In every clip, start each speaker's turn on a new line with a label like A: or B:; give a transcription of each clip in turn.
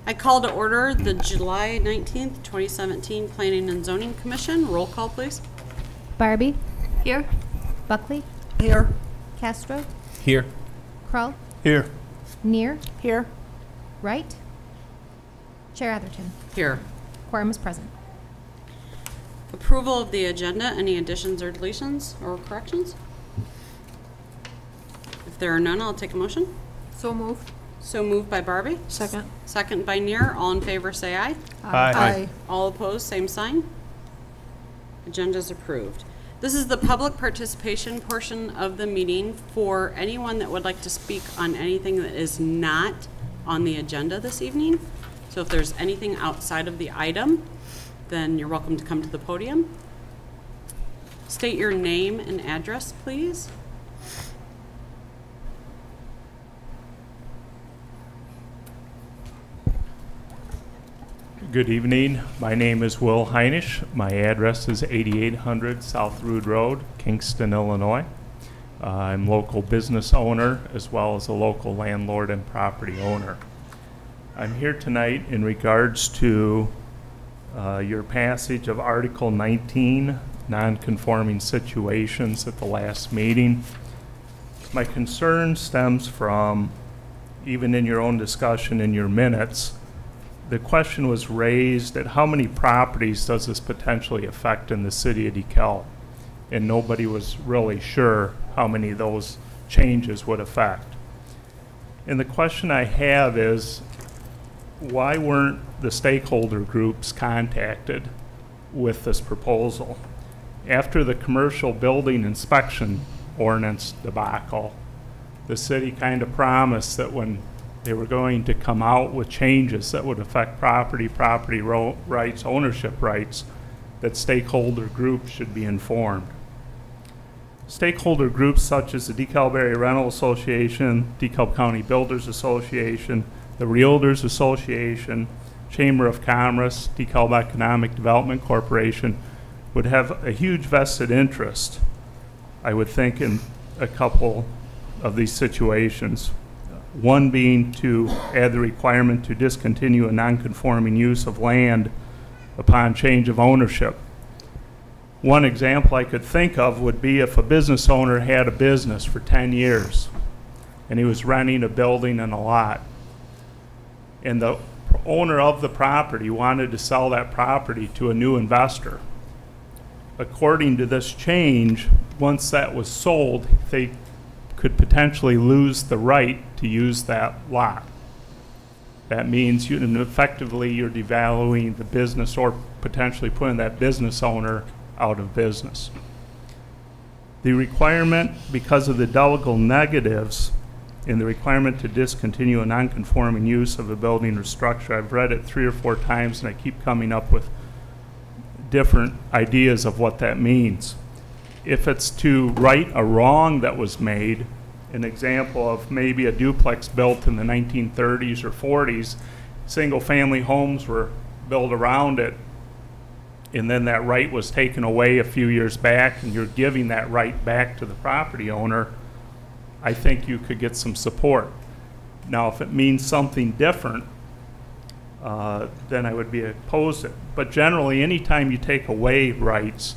A: I call to order the July 19th, 2017 Planning and Zoning Commission. Roll call, please.
B: Barbie.
C: Here.
B: Buckley.
C: Here.
B: Castro.
D: Here.
B: Krull.
D: Here.
B: Neer.
C: Here.
B: Wright. Chair Atherton.
A: Here.
B: Quorum is present.
A: Approval of the agenda. Any additions or deletions or corrections? If there are none, I'll take a motion.
C: So moved.
A: So moved by Barbie.
C: Second.
A: Second by Neer. All in favor say aye.
D: Aye.
A: All opposed, same sign. Agenda is approved. This is the public participation portion of the meeting for anyone that would like to speak on anything that is not on the agenda this evening. So if there's anything outside of the item, then you're welcome to come to the podium. State your name and address, please.
D: Good evening. My name is Will Heinisch. My address is 8800 South Rood Road, Kingston, Illinois. I'm local business owner as well as a local landlord and property owner. I'm here tonight in regards to your passage of Article 19, non-conforming situations at the last meeting. My concern stems from, even in your own discussion in your minutes, the question was raised at how many properties does this potentially affect in the city of DeKalb? And nobody was really sure how many of those changes would affect. And the question I have is, why weren't the stakeholder groups contacted with this proposal? After the commercial building inspection ordinance debacle, the city kind of promised that when they were going to come out with changes that would affect property rights, ownership rights, that stakeholder groups should be informed. Stakeholder groups such as the DeKalb Area Rental Association, DeKalb County Builders Association, the Realtors Association, Chamber of Commerce, DeKalb Economic Development Corporation would have a huge vested interest, I would think, in a couple of these situations. One being to add the requirement to discontinue a non-conforming use of land upon change of ownership. One example I could think of would be if a business owner had a business for 10 years and he was renting a building and a lot, and the owner of the property wanted to sell that property to a new investor. According to this change, once that was sold, they could potentially lose the right to use that lot. That means effectively you're devaluing the business or potentially putting that business owner out of business. The requirement, because of the double negatives in the requirement to discontinue a non-conforming use of a building or structure, I've read it 3 or 4 times and I keep coming up with different ideas of what that means. If it's to right a wrong that was made, an example of maybe a duplex built in the 1930s or 40s, single family homes were built around it, and then that right was taken away a few years back and you're giving that right back to the property owner, I think you could get some support. Now if it means something different, then I would be opposed to it. But generally, anytime you take away rights,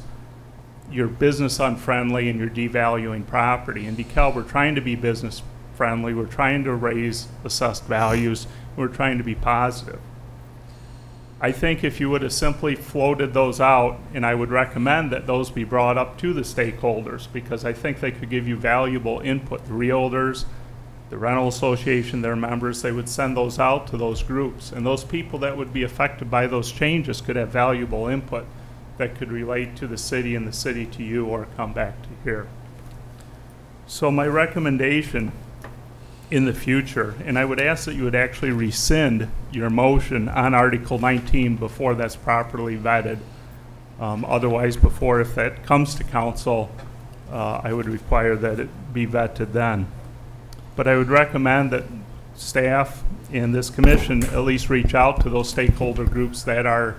D: you're business unfriendly and you're devaluing property. In DeKalb, we're trying to be business friendly. We're trying to raise assessed values. We're trying to be positive. I think if you would have simply floated those out, and I would recommend that those be brought up to the stakeholders, because I think they could give you valuable input. The realtors, the rental association, their members, they would send those out to those groups. And those people that would be affected by those changes could have valuable input that could relate to the city and the city to you or come back to here. So my recommendation in the future, and I would ask that you would actually rescind your motion on Article 19 before that's properly vetted. Otherwise, before, if that comes to council, I would require that it be vetted then. But I would recommend that staff and this commission at least reach out to those stakeholder groups that are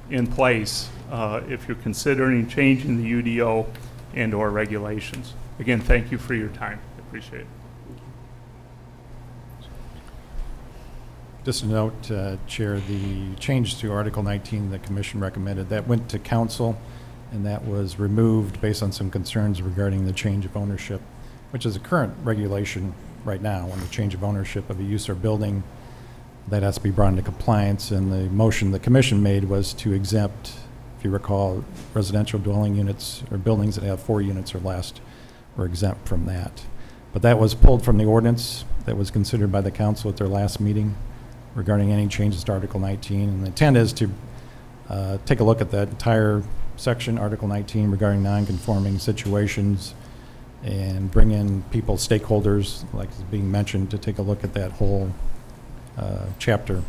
D: in place if you're considering changing the UDO and or regulations. Again, thank you for your time. I appreciate it.
C: Just a note, Chair, the change to Article 19 the Commission recommended, that went to Council, and that was removed based on some concerns regarding the change of ownership, which is a current regulation right now. When the change of ownership of a use or building, that has to be brought into compliance, and the motion the Commission made was to exempt, if you recall, residential dwelling units or buildings that have 4 units or less were exempt from that. But that was pulled from the ordinance that was considered by the Council at their last meeting regarding any changes to Article 19. And the intent is to take a look at that entire section, Article 19, regarding non-conforming situations, and bring in people, stakeholders, like is being mentioned, to take a look at that whole chapter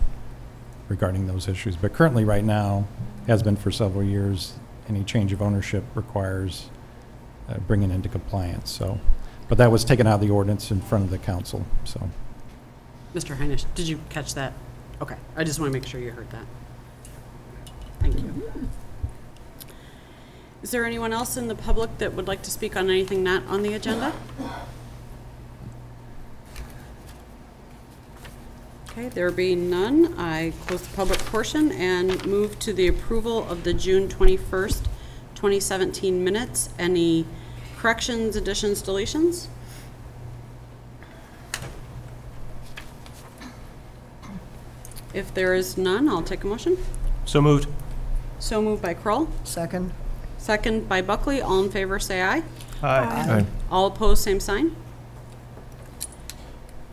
C: regarding those issues. But currently, right now, has been for several years, any change of ownership requires bringing into compliance. So, but that was taken out of the ordinance in front of the Council. So.
A: Mr. Heinisch, did you catch that? Okay, I just want to make sure you heard that. Thank you. Is there anyone else in the public that would like to speak on anything not on the agenda? Okay, there being none, I close the public portion and move to the approval of the June 21st, 2017 minutes. Any corrections, additions, deletions? If there is none, I'll take a motion.
E: So moved.
A: So moved by Kroll.
F: Second.
A: Second by Buckley. All in favor, say aye.
E: Aye.
A: All opposed, same sign.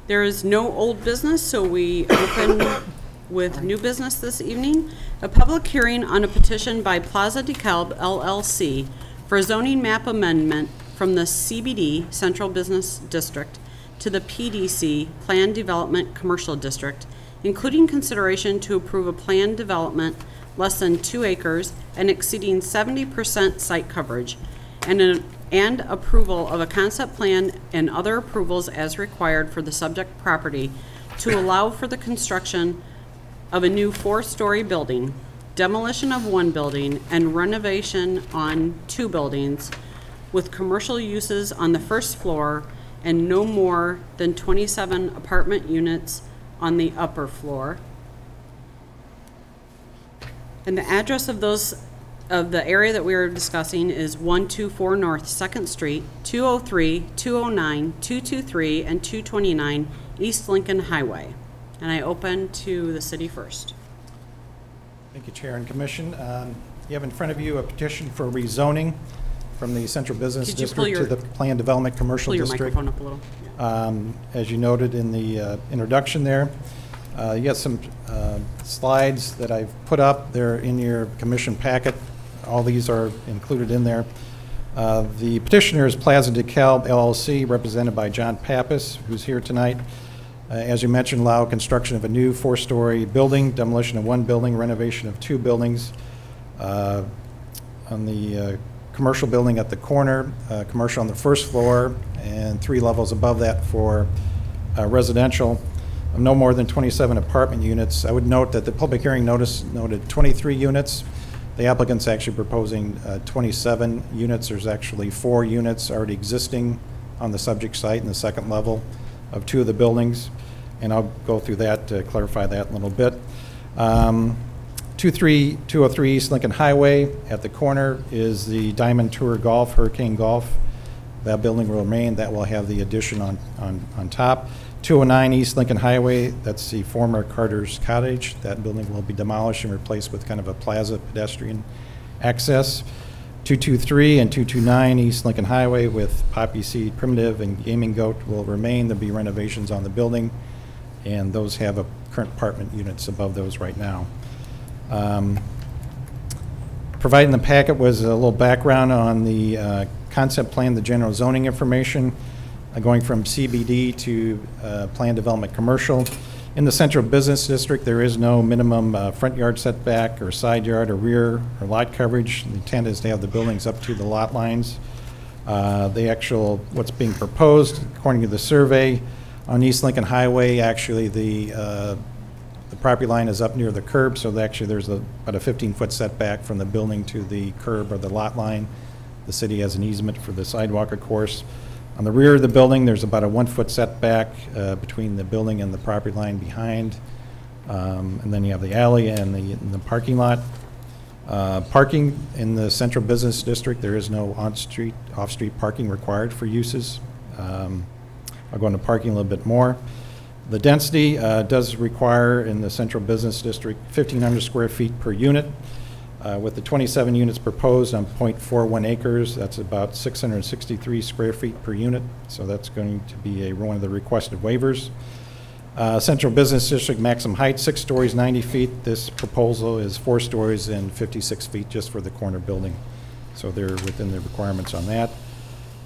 A: There is no old business, so we open with new business this evening. A public hearing on a petition by Plaza DeKalb LLC for a zoning map amendment from the CBD, Central Business District, to the PDC, Planned Development Commercial District, including consideration to approve a planned development less than 2 acres and exceeding 70% site coverage, and approval of a concept plan and other approvals as required for the subject property to allow for the construction of a new 4-story building, demolition of 1 building, and renovation on 2 buildings with commercial uses on the first floor and no more than 27 apartment units on the upper floor. And the address of the area that we are discussing is 124 North 2nd Street, 203, 209, 223, and 229 East Lincoln Highway. And I open to the city first.
C: Thank you, Chair and Commission. You have in front of you a petition for rezoning from the Central Business District to the Planned Development Commercial District.
A: Pull your microphone up a little.
C: As you noted in the introduction there, you got some slides that I've put up. They're in your commission packet. All these are included in there. The petitioner is Plaza DeKalb LLC, represented by John Pappas, who's here tonight. As you mentioned, allow construction of a new 4-story building, demolition of 1 building, renovation of 2 buildings. On the commercial building at the corner, commercial on the first floor, and 3 levels above that for residential. No more than 27 apartment units. I would note that the public hearing notice noted 23 units. The applicant's actually proposing 27 units. There's actually 4 units already existing on the subject site in the 2nd level of 2 of the buildings, and I'll go through that to clarify that in a little bit. 203 East Lincoln Highway, at the corner is the Diamond Tour Golf, Hurricane Golf. That building will remain. That will have the addition on top. 209 East Lincoln Highway, that's the former Carter's Cottage. That building will be demolished and replaced with kind of a plaza pedestrian access. 223 and 229 East Lincoln Highway with Poppy Seed Primitive and Gaming Goat will remain. There'll be renovations on the building, and those have current apartment units above those right now. Provided in the packet was a little background on the concept plan, the general zoning information, going from CBD to planned development commercial. In the Central Business District, there is no minimum front yard setback or side yard or rear or lot coverage. The intent is to have the buildings up to the lot lines. What's being proposed, according to the survey, on East Lincoln Highway, actually the property line is up near the curb, so there's about a 15-foot setback from the building to the curb or the lot line. The city has an easement for the sidewalk, of course. On the rear of the building, there's about a 1-foot setback between the building and the property line behind. And then you have the alley and the parking lot. Parking in the central business district, there is no on-street, off-street parking required for uses. I'll go into parking a little bit more. The density does require in the central business district 1,500 square feet per unit. With the 27 units proposed on 0.41 acres, that's about 663 square feet per unit. So that's going to be one of the requested waivers. Central business district maximum height 6 stories, 90 feet. This proposal is 4 stories and 56 feet just for the corner building. So they're within the requirements on that.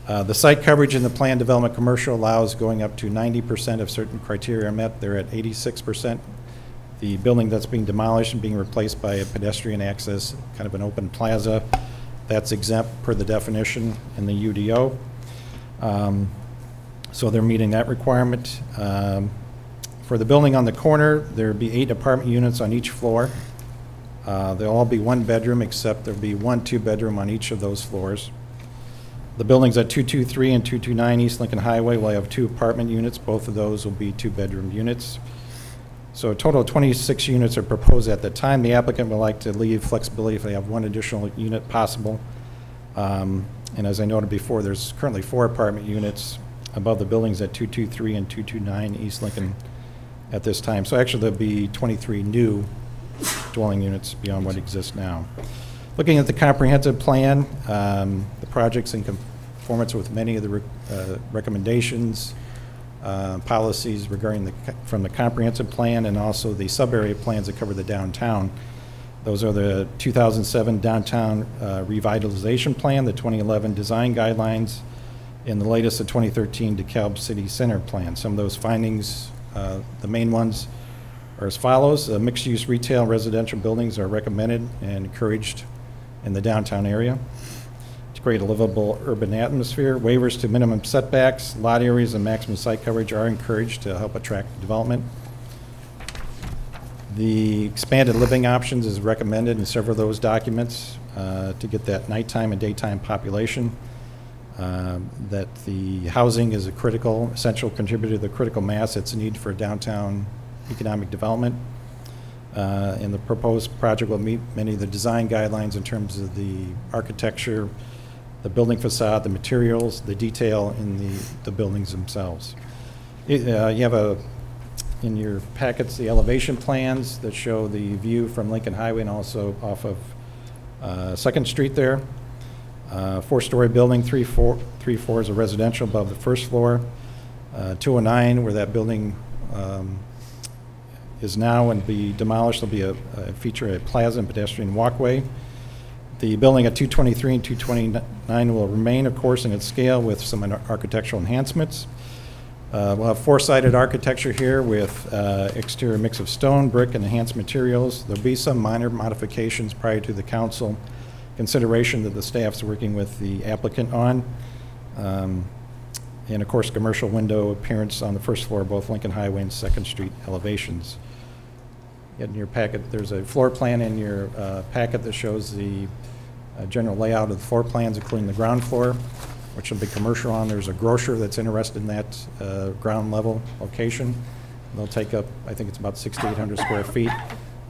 C: The site coverage in the planned development commercial allows going up to 90% of certain criteria are met. They're at 86%. The building that's being demolished and being replaced by a pedestrian access, kind of an open plaza, that's exempt per the definition in the UDO. So they're meeting that requirement. For the building on the corner, there'll be 8 apartment units on each floor. They'll all be 1 bedroom, except there'll be 1 2-bedroom on each of those floors. The buildings at 223 and 229 East Lincoln Highway will have 2 apartment units. Both of those will be 2-bedroom units. So a total of 26 units are proposed at the time. The applicant would like to leave flexibility if they have 1 additional unit possible. And as I noted before, there's currently 4 apartment units above the buildings at 223 and 229 East Lincoln at this time. So actually there'll be 23 new dwelling units beyond what exists now. Looking at the comprehensive plan, the project's in conformance with many of the recommendations, policies regarding from the comprehensive plan and also the sub-area plans that cover the downtown. Those are the 2007 Downtown Revitalization Plan, the 2011 Design Guidelines, and the latest, the 2013 DeKalb City Center Plan. Some of those findings, the main ones are as follows. Mixed-use retail and residential buildings are recommended and encouraged in the downtown area to create a livable urban atmosphere. Waivers to minimum setbacks, lot areas, and maximum site coverage are encouraged to help attract development. The expanded living options is recommended in several of those documents to get that nighttime and daytime population. That the housing is a critical, essential contributor to the critical mass that's needed for downtown economic development. And the proposed project will meet many of the design guidelines in terms of the architecture, the building facade, the materials, the detail in the buildings themselves. You have in your packets the elevation plans that show the view from Lincoln Highway and also off of 2nd Street there. 4-story building, 3 floors of residential above the 1st floor. 209, where that building is now and be demolished, there'll be feature a plaza and pedestrian walkway. The building at 223 and 229 will remain, of course, in its scale with some architectural enhancements. We'll have 4-sided architecture here with exterior mix of stone, brick, and enhanced materials. There'll be some minor modifications prior to the council consideration that the staff's working with the applicant on. And of course, commercial window appearance on the 1st floor, both Lincoln Highway and 2nd Street elevations. In your packet, there's a floor plan in your packet that shows the general layout of the floor plans, including the ground floor, which will be commercial on. There's a grocer that's interested in that ground level location. They'll take up, I think it's about 6,800 square feet.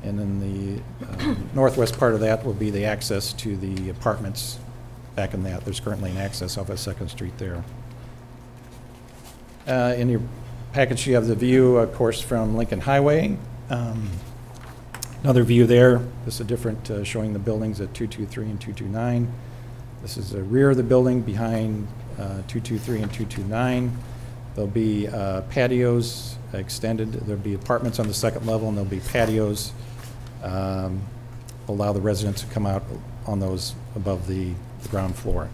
C: And then the northwest part of that will be the access to the apartments back in that. There's currently an access off of 2nd Street there. In your package, you have the view, of course, from Lincoln Highway. Another view there. This is a different showing the buildings at 223 and 229. This is the rear of the building behind 223 and 229. There'll be patios extended. There'll be apartments on the 2nd level, and there'll be patios. Allow the residents to come out on those above the ground floor.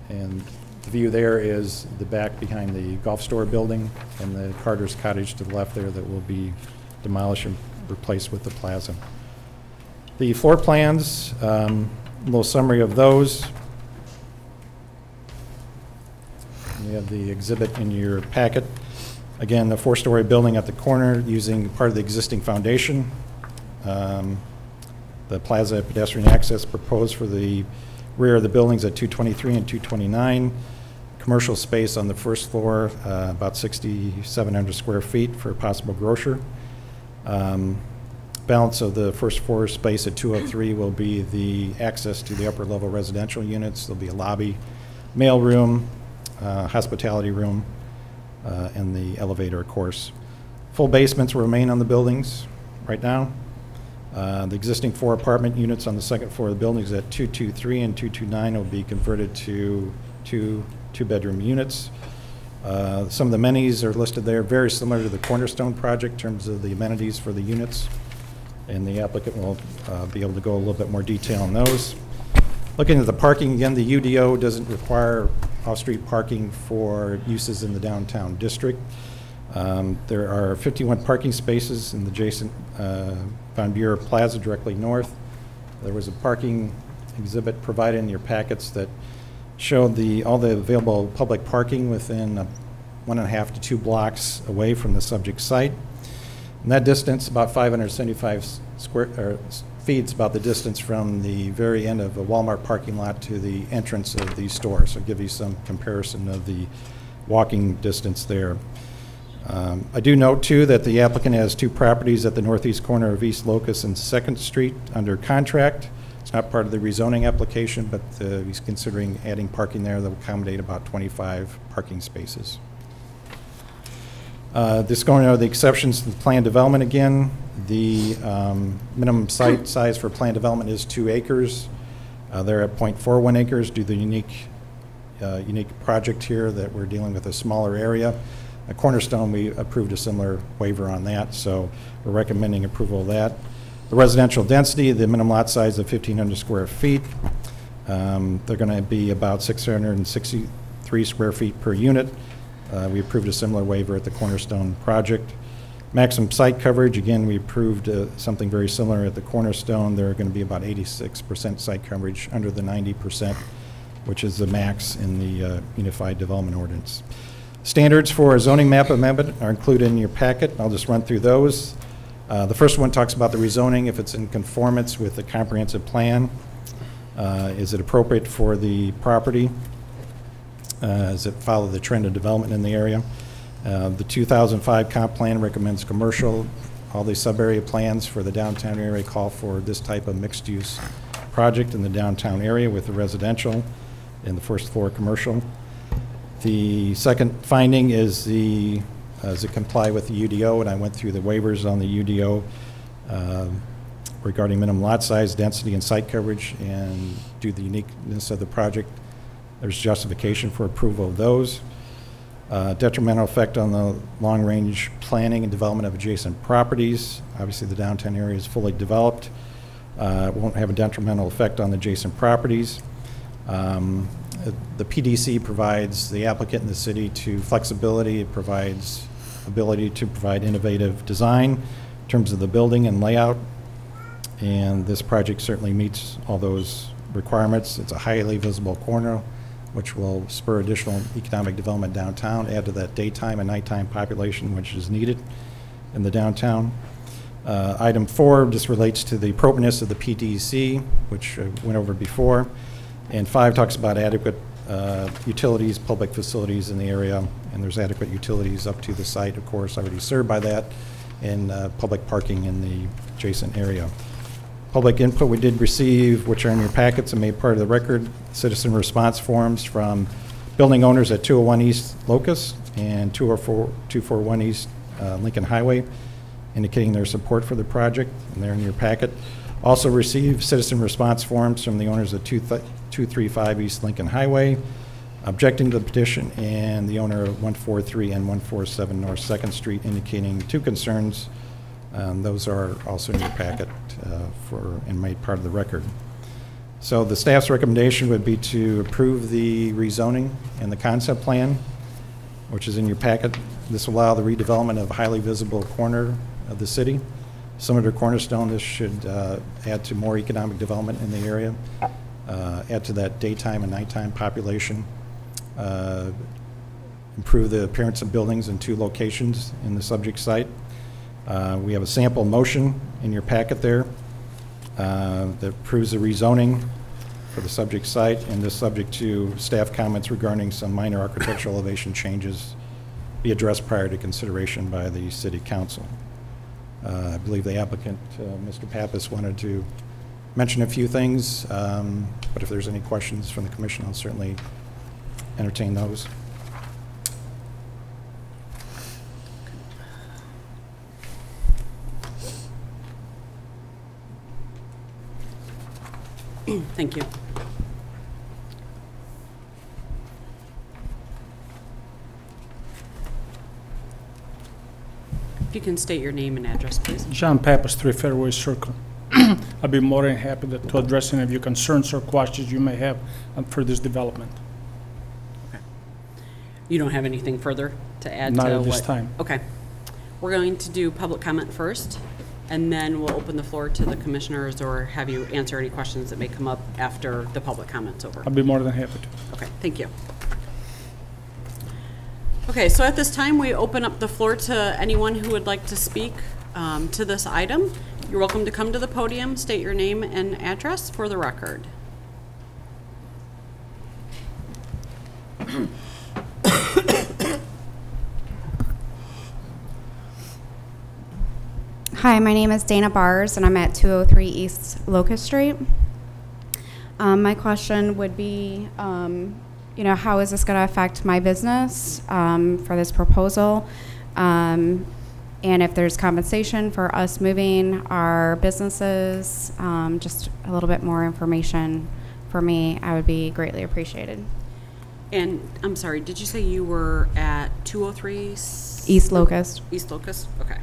C: And the view there is the back behind the golf store building and the Carter's Cottage to the left there that will be demolished and replaced with the plaza. The floor plans, a little summary of those. You have the exhibit in your packet. Again, the 4-story building at the corner using part of the existing foundation. The plaza pedestrian access proposed for the rear of the buildings at 223 and 229. Commercial space on the first floor, about 6,700 square feet for a possible grocer. Balance of the first floor space at 203 will be the access to the upper level residential units. There'll be a lobby, mail room, hospitality room, and the elevator, of course. Full basements will remain on the buildings right now. The existing 4 apartment units on the second floor of the buildings at 223 and 229 will be converted to two-bedroom units. Some of the amenities are listed there, very similar to the Cornerstone project in terms of the amenities for the units, and the applicant will be able to go a little bit more detail on those. Looking at the parking, again, the UDO doesn't require off-street parking for uses in the downtown district. There are 51 parking spaces in the adjacent Von Buren Plaza directly north. There was a parking exhibit provided in your packets that showed all the available public parking within 1.5 to 2 blocks away from the subject site. And that distance, about 575 feet, is about the distance from the very end of a Walmart parking lot to the entrance of the store. So I'll give you some comparison of the walking distance there. I do note, too, that the applicant has 2 properties at the northeast corner of East Locust and 2nd Street under contract. It's not part of the rezoning application, but he's considering adding parking there that will accommodate about 25 parking spaces. This going over the exceptions to the planned development again. The minimum site size for planned development is 2 acres. They're at 0.41 acres due to the unique project here that we're dealing with a smaller area. At Cornerstone, we approved a similar waiver on that, so we're recommending approval of that. The residential density, the minimum lot size of 1,500 square feet. They're going to be about 663 square feet per unit. We approved a similar waiver at the Cornerstone project. Maximum site coverage, again, we approved something very similar at the Cornerstone. They're going to be about 86% site coverage under the 90%, which is the max in the Unified Development Ordinance. Standards for a zoning map amendment are included in your packet. I'll just run through those. The first one talks about the rezoning, if it's in conformance with the comprehensive plan. Is it appropriate for the property? Does it follow the trend of development in the area? The 2005 comp plan recommends commercial. All the sub-area plans for the downtown area call for this type of mixed-use project in the downtown area with the residential and the first floor commercial. The second finding is does it comply with the UDO, and I went through the waivers on the UDO regarding minimum lot size, density, and site coverage, and due to the uniqueness of the project, there's justification for approval of those. Detrimental effect on the long-range planning and development of adjacent properties. Obviously, the downtown area is fully developed. It won't have a detrimental effect on the adjacent properties. The PDC provides the applicant in the city to flexibility. It provides ability to provide innovative design in terms of the building and layout. And this project certainly meets all those requirements. It's a highly visible corner, which will spur additional economic development downtown, add to that daytime and nighttime population which is needed in the downtown. Item 4 just relates to the appropriateness of the PDC, which I went over before. And 5 talks about adequate utilities, public facilities in the area, and there's adequate utilities up to the site, of course, already served by that, and public parking in the adjacent area. Public input we did receive, which are in your packets and made part of the record, citizen response forms from building owners at 201 East Locust and 241 East Lincoln Highway, indicating their support for the project, and they're in your packet. Also received citizen response forms from the owners of 235 East Lincoln Highway, objecting to the petition, and the owner of 143 and 147 North 2nd Street, indicating 2 concerns. Those are also in your packet and made part of the record. So the staff's recommendation would be to approve the rezoning and the concept plan, which is in your packet. This will allow the redevelopment of a highly visible corner of the city. Similar to Cornerstone, this should add to more economic development in the area, add to that daytime and nighttime population, improve the appearance of buildings in 2 locations in the subject site. We have a sample motion in your packet there that approves the rezoning for the subject site, and this subject to staff comments regarding some minor architectural elevation changes be addressed prior to consideration by the City Council. I believe the applicant, Mr. Pappas, wanted to mention a few things, but if there's any questions from the Commission, I'll certainly entertain those.
A: Thank you. If you can state your name and address, please.
E: John Pappas, 3 Fairway Circle. I'd be more than happy to address any of your concerns or questions you may have for this development.
A: You don't have anything further to add
E: Not
A: to
E: at this
A: what-
E: time.
A: Okay. We're going to do public comment first, and then we'll open the floor to the commissioners or have you answer any questions that may come up after the public comment's over.
E: I'd be more than happy to.
A: Okay, thank you. Okay, so at this time, we open up the floor to anyone who would like to speak to this item. You're welcome to come to the podium, state your name and address for the record.
F: Hi, my name is Dana Bars, and I'm at 203 East Locust Street. My question would be, how is this going to affect my business for this proposal? And if there's compensation for us moving our businesses, just a little bit more information for me, I would be greatly appreciated.
A: And I'm sorry, did you say you were at 203?
F: East Locust.
A: East Locust, okay.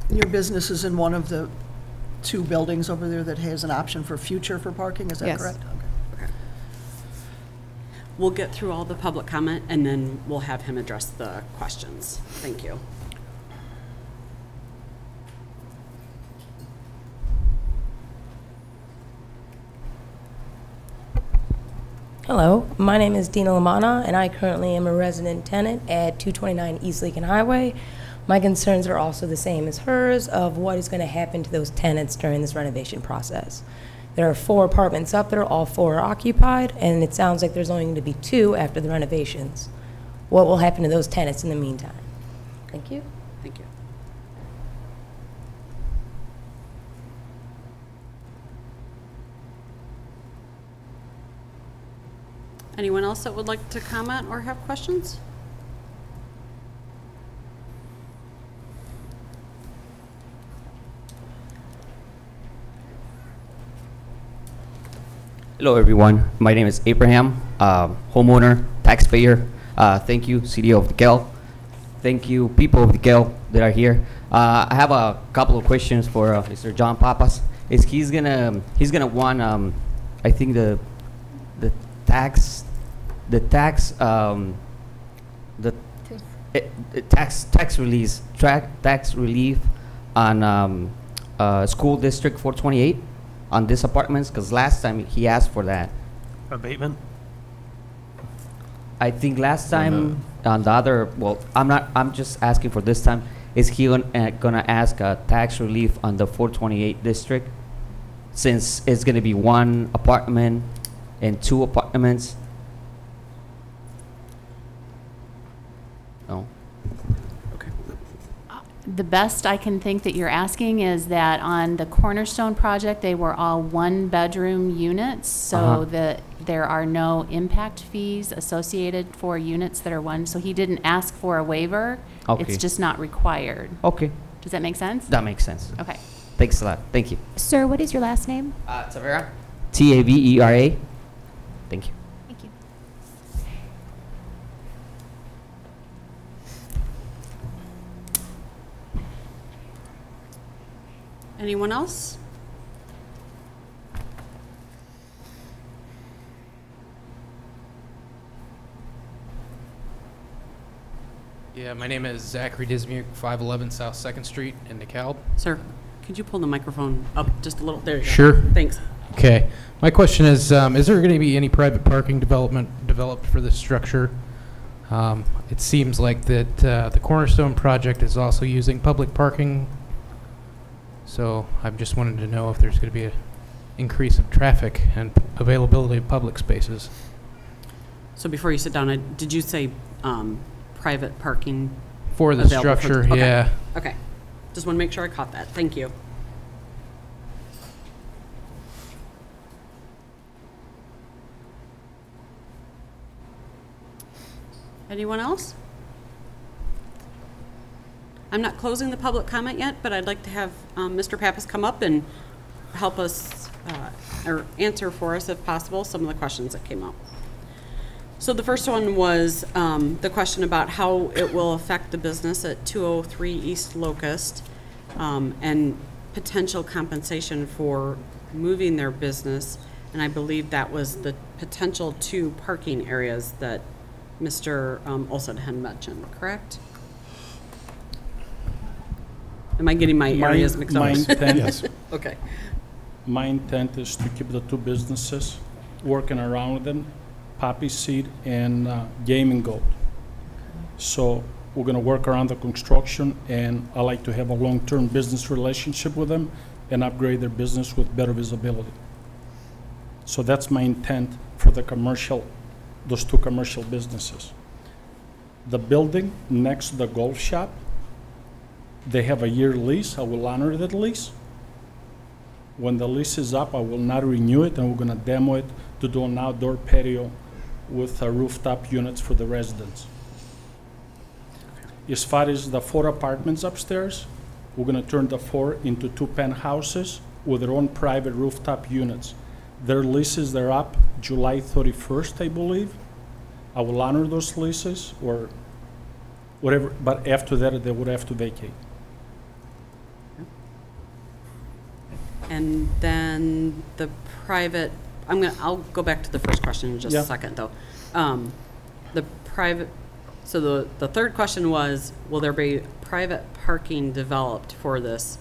G: Your business is in one of the 2 buildings over there that has an option for future for parking, is that
F: Yes.
G: correct?
A: Okay. We'll get through all the public comment and then we'll have him address the questions. Thank you.
H: Hello, my name is Dina Lamana, and I currently am a resident tenant at 229 East Lincoln Highway. My concerns are also the same as hers of what is going to happen to those tenants during this renovation process. There are 4 apartments up there, all 4 are occupied, and it sounds like there's only going to be 2 after the renovations. What will happen to those tenants in the meantime? Thank you.
A: Thank you. Anyone else that would like to comment or have questions?
I: Hello everyone, my name is Abraham, homeowner, taxpayer. Thank you, City of DeKalb. Thank you, people of DeKalb that are here. I have a couple of questions for Mr. John Pappas. He's gonna want, I think the tax relief on school district 428 on these apartments, because last time he asked for that.
J: Abatement?
I: I think last time on the other, well, I'm just asking for this time. Is he gonna ask tax relief on the 428 district, since it's gonna be 1 apartment and 2 apartments? No.
A: Okay.
K: The best I can think that you're asking is that on the Cornerstone project, they were all 1-bedroom units, so that there are no impact fees associated for units that are 1. So he didn't ask for a waiver.
I: Okay.
K: It's just not required.
I: Okay,
K: Does that make sense?
I: that makes sense.
K: Okay.
I: Thanks a lot. Thank you.
B: Sir, what is your last name?
I: Tavera. Tavera. Thank you.
B: Thank you.
A: Anyone else?
L: Yeah, my name is Zachary Dismuke, 511 South 2nd Street in DeKalb.
A: Sir, could you pull the microphone up just a little? There you go.
L: Sure.
A: Thanks.
L: Okay. My question is there going to be any private parking developed for this structure? It seems like that the Cornerstone project is also using public parking. So I just wanted to know if there's going to be increase of traffic and availability of public spaces.
A: So before you sit down, did you say private parking?
L: For the
A: Available for
L: structure,
A: the- okay.
L: yeah.
A: Okay. Just want to make sure I caught that. Thank you. Anyone else? I'm not closing the public comment yet, but I'd like to have Mr. Pappas come up and help us, or answer for us, if possible, some of the questions that came up. So the first one was the question about how it will affect the business at 203 East Locust, and potential compensation for moving their business. And I believe that was the potential 2 parking areas that Mr. Olson had mentioned, correct? Am I getting my areas mixed up?
E: My intent,
C: Yes.
A: Okay.
E: my intent is to keep the 2 businesses, working around them, Poppy Seed and Gaming Goat. So we're gonna work around the construction, and I like to have a long-term business relationship with them and upgrade their business with better visibility. So that's my intent for the commercial, those 2 commercial businesses. The building next to the golf shop, they have a year lease. I will honor that lease. When the lease is up, I will not renew it, and we're gonna demo it to do an outdoor patio with rooftop units for the residents. As far as the 4 apartments upstairs, we're gonna turn the 4 into 2 penthouses with their own private rooftop units. Their leases, they're up July 31st, I believe. I will honor those leases or whatever, but after that, they would have to vacate.
A: And then the private, I'll go back to the first question in just
E: Yeah.
A: a second, though. The private, so the third question was, will there be private parking developed for this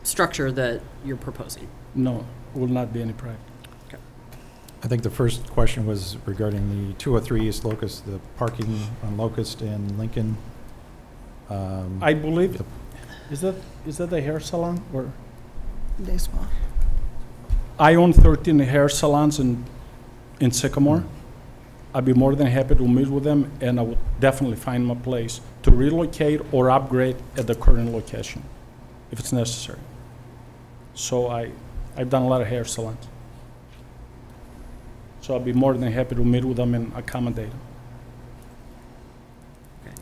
A: structure that you're proposing?
E: No, will not be any private.
C: I think the first question was regarding the 203 East Locust, the parking on Locust and Lincoln.
E: I believe, is that the hair salon or?
G: Day spa.
E: I own 13 hair salons in Sycamore. I'd be more than happy to meet with them, and I would definitely find them a place to relocate or upgrade at the current location, if it's necessary. So I've done a lot of hair salons. So I'd be more than happy to meet with them and accommodate them.
A: Okay,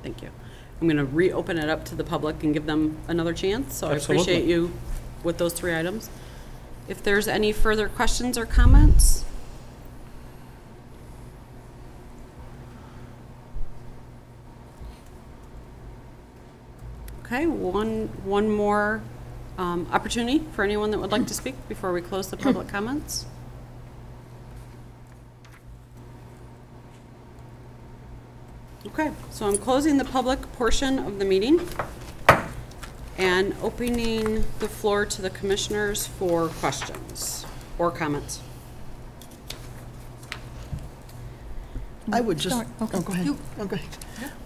A: thank you. I'm going to reopen it up to the public and give them another chance, so I
E: Absolutely.
A: appreciate you with those 3 items. If there's any further questions or comments? Okay, one more opportunity for anyone that would like to speak before we close the public comments. Okay, so I'm closing the public portion of the meeting and opening the floor to the commissioners for questions or comments.
G: I would just,
B: Sorry, okay.
G: oh, go ahead. Oh, go ahead.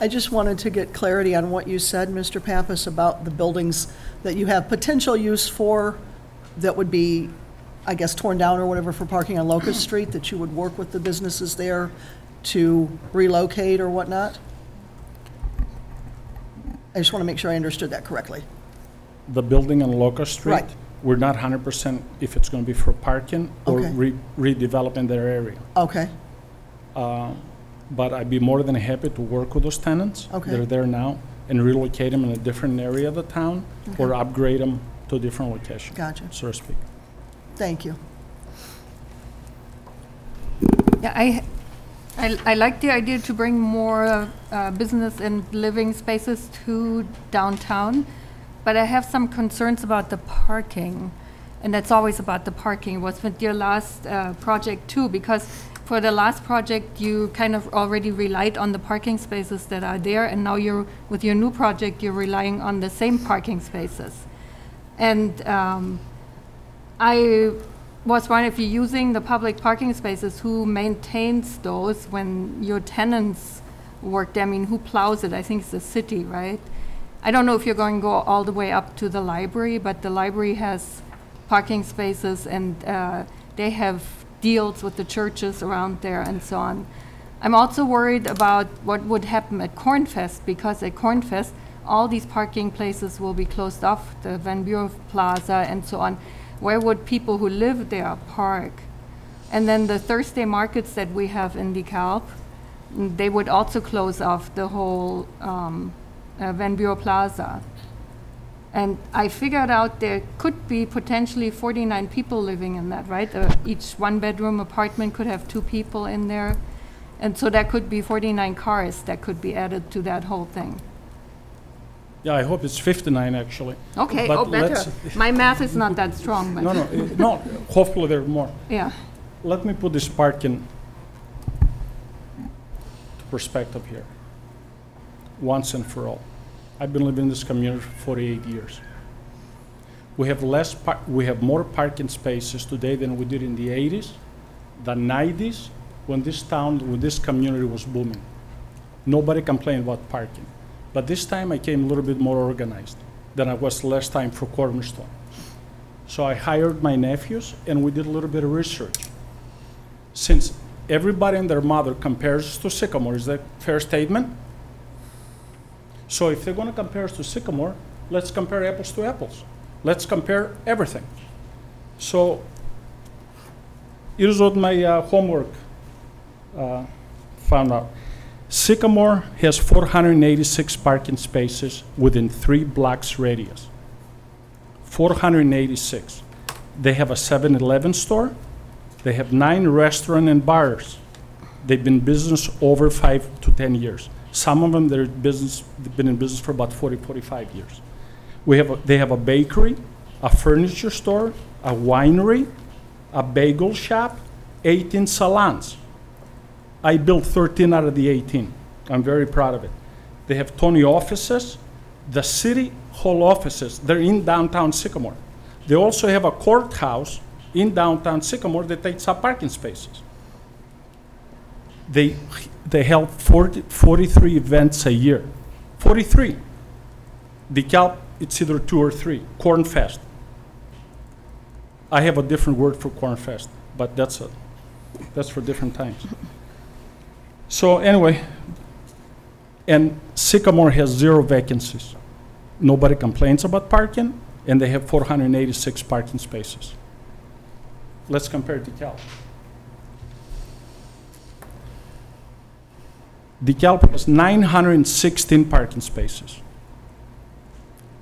G: I just wanted to get clarity on what you said, Mr. Pappas, about the buildings that you have potential use for that would be, I guess, torn down or whatever for parking on Locust Street, that you would work with the businesses there to relocate or whatnot? I just want to make sure I understood that correctly.
E: The building on Locust Street,
G: Right.
E: we're not 100% if it's going to be for parking or
G: Okay.
E: redeveloping their area.
G: Okay,
E: But I'd be more than happy to work with those tenants.
G: Okay.
E: They're there now, and relocate them in a different area of the town or upgrade them to a different location.
G: Gotcha.
E: So to speak.
G: Thank you.
J: Yeah, I like the idea to bring more business and living spaces to downtown, but I have some concerns about the parking, and that's always about the parking. It was with your last project too, because for the last project, you kind of already relied on the parking spaces that are there, and now with your new project, you're relying on the same parking spaces. And I was wondering, if you're using the public parking spaces, who maintains those when your tenants work there? I mean, who plows it? I think it's the city, right? I don't know if you're going to go all the way up to the library, but the library has parking spaces, and they have deals with the churches around there and so on. I'm also worried about what would happen at Cornfest, because at Cornfest, all these parking places will be closed off, the Van Buren Plaza and so on. Where would people who live there park? And then the Thursday markets that we have in DeKalb, they would also close off the whole Van Buren Plaza. And I figured out there could be potentially 49 people living in that, right? Each one-bedroom apartment could have 2 people in there. And so that could be 49 cars that could be added to that whole thing.
E: Yeah, I hope it's 59 actually.
J: Okay,
E: But
J: oh, better.
E: let's-
J: My math is not that strong, but.
E: No, hopefully there are more.
J: Yeah.
E: Let me put this parking to perspective here, once and for all. I've been living in this community for 48 years. We have more parking spaces today than we did in the 80s, the 90s, when this community was booming. Nobody complained about parking. But this time I came a little bit more organized than I was last time for Cornerstone. So I hired my nephews and we did a little bit of research. Since everybody and their mother compares us to Sycamore, is that a fair statement? So if they're going to compare us to Sycamore, let's compare apples to apples. Let's compare everything. So here's what my homework found out. Sycamore has 486 parking spaces within 3 blocks radius. 486. They have a 7-Eleven store. They have 9 restaurants and bars. They've been in business over 5 to 10 years. Some of them, they've been in business for about 40, 45 years. They have a bakery, a furniture store, a winery, a bagel shop, 18 salons. I built 13 out of the 18. I'm very proud of it. They have 20 offices. The city hall offices, they're in downtown Sycamore. They also have a courthouse in downtown Sycamore that takes up parking spaces. They held 43 events a year. 43. DeKalb, it's either 2 or 3. Cornfest. I have a different word for Cornfest, but that's for different times. So anyway, and Sycamore has 0 vacancies. Nobody complains about parking, and they have 486 parking spaces. Let's compare DeKalb. DeKalb has 916 parking spaces.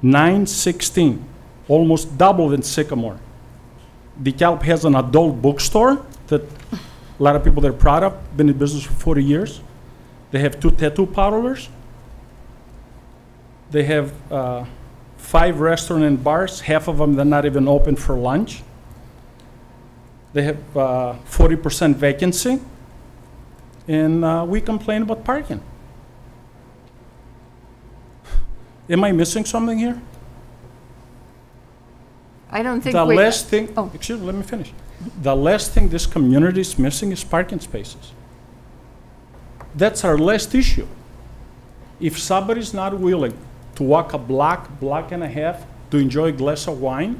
E: 916, almost double than Sycamore. DeKalb has an adult bookstore that a lot of people they're proud of, been in business for 40 years. They have 2 tattoo parlors. They have 5 restaurants and bars. Half of them, they're not even open for lunch. They have 40% vacancy. And we complain about parking. Am I missing something here?
J: I don't think
E: The
J: we.
E: last thing,
J: Oh.
E: excuse me, let me finish. The last thing this community is missing is parking spaces. That's our last issue. If somebody's not willing to walk a block and a half to enjoy a glass of wine,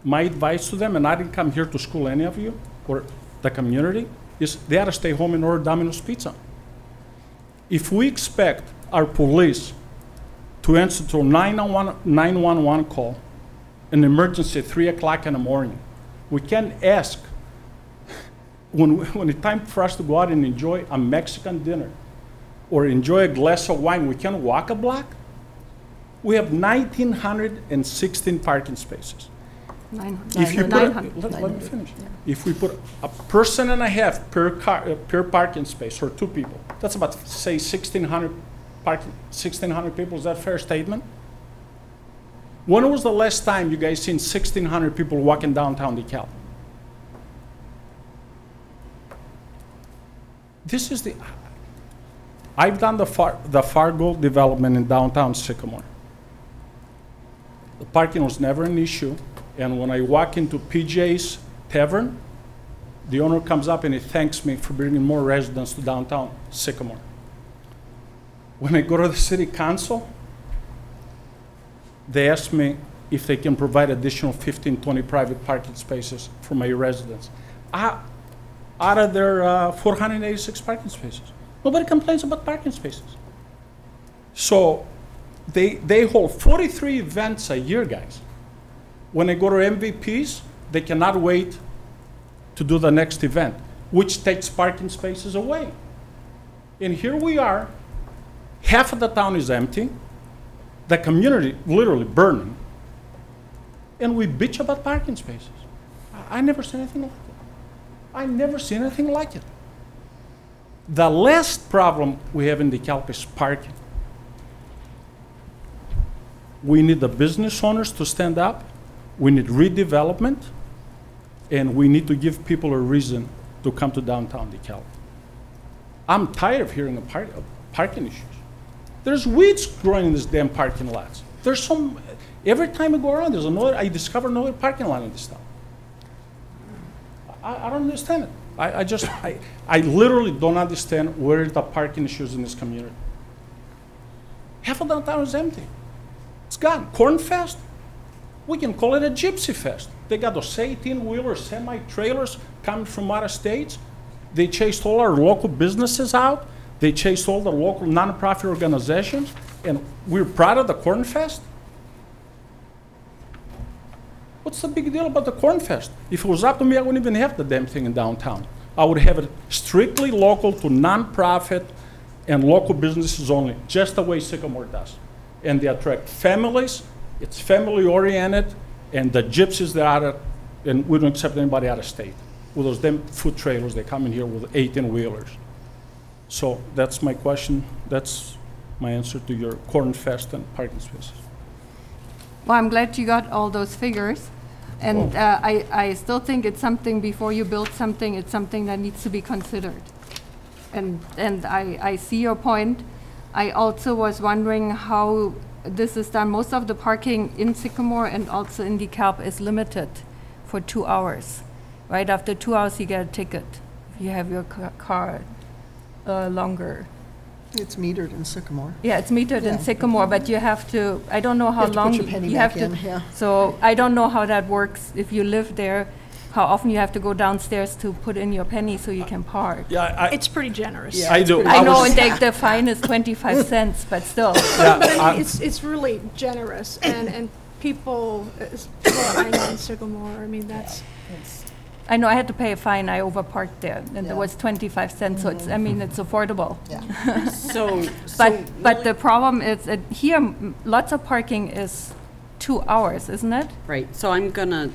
E: my advice to them, and I didn't come here to school any of you or the community, is they ought to stay home and order Domino's Pizza. If we expect our police to answer to a 911 call, an emergency at 3 o'clock in the morning, we can't ask when it's time for us to go out and enjoy a Mexican dinner or enjoy a glass of wine, we can't walk a block? We have 1,916 parking spaces. If you put let me finish.
J: Yeah.
E: If we put a person and a half per parking space, or 2 people, that's about, say, 1,600 people. Is that a fair statement? When was the last time you guys seen 1,600 people walking downtown DeKalb? This is I've done the Fargo development in downtown Sycamore. The parking was never an issue. And when I walk into PJ's Tavern, the owner comes up and he thanks me for bringing more residents to downtown Sycamore. When I go to the city council, they asked me if they can provide additional 15, 20 private parking spaces for my residents. Out of their 486 parking spaces. Nobody complains about parking spaces. So they hold 43 events a year, guys. When they go to MVPs, they cannot wait to do the next event, which takes parking spaces away. And here we are, half of the town is empty, the community literally burning, and we bitch about parking spaces. I never seen anything like it. I never seen anything like it. The last problem we have in DeKalb is parking. We need the business owners to stand up, we need redevelopment, and we need to give people a reason to come to downtown DeKalb. I'm tired of hearing of parking issues. There's weeds growing in these damn parking lots. There's some, every time I go around, I discover another parking lot in this town. I don't understand it. I literally don't understand where the parking issues in this community. Half of downtown is empty. It's gone. Corn Fest, we can call it a gypsy fest. They got those 18-wheeler semi-trailers coming from out of states. They chased all our local businesses out. They chased all the local nonprofit organizations, and we're proud of the Corn Fest. What's the big deal about the Corn Fest? If it was up to me, I wouldn't even have the damn thing in downtown. I would have it strictly local to nonprofit and local businesses only, just the way Sycamore does. And they attract families, it's family-oriented, and the gypsies that are out of, and we don't accept anybody out of state. With those damn food trailers, they come in here with 18-wheelers. So that's my question. That's my answer to your Corn Fest and parking spaces.
J: Well, I'm glad you got all those figures. And I still think it's something, before you build something, it's something that needs to be considered. And I see your point. I also was wondering how this is done. Most of the parking in Sycamore and also in DeKalb is limited for 2 hours. Right after 2 hours, you get a ticket if you have your car longer.
G: It's metered in Sycamore.
J: Yeah, it's metered in Sycamore, but you have to, I don't know how long
G: you have to, yeah.
J: So I don't know how that works if you live there, how often you have to go downstairs to put in your penny so you can park.
E: Yeah,
M: It's pretty generous.
E: I do.
J: I know, and the fine is 25 cents, but still.
M: It's really generous, and people I know in Sycamore, I mean, that's...
J: I know I had to pay a fine, I overparked there, and it was 25 cents, so it's, I mean, it's affordable.
G: Yeah.
J: But the problem is that here, lots of parking is 2 hours, isn't it?
A: Right, so I'm gonna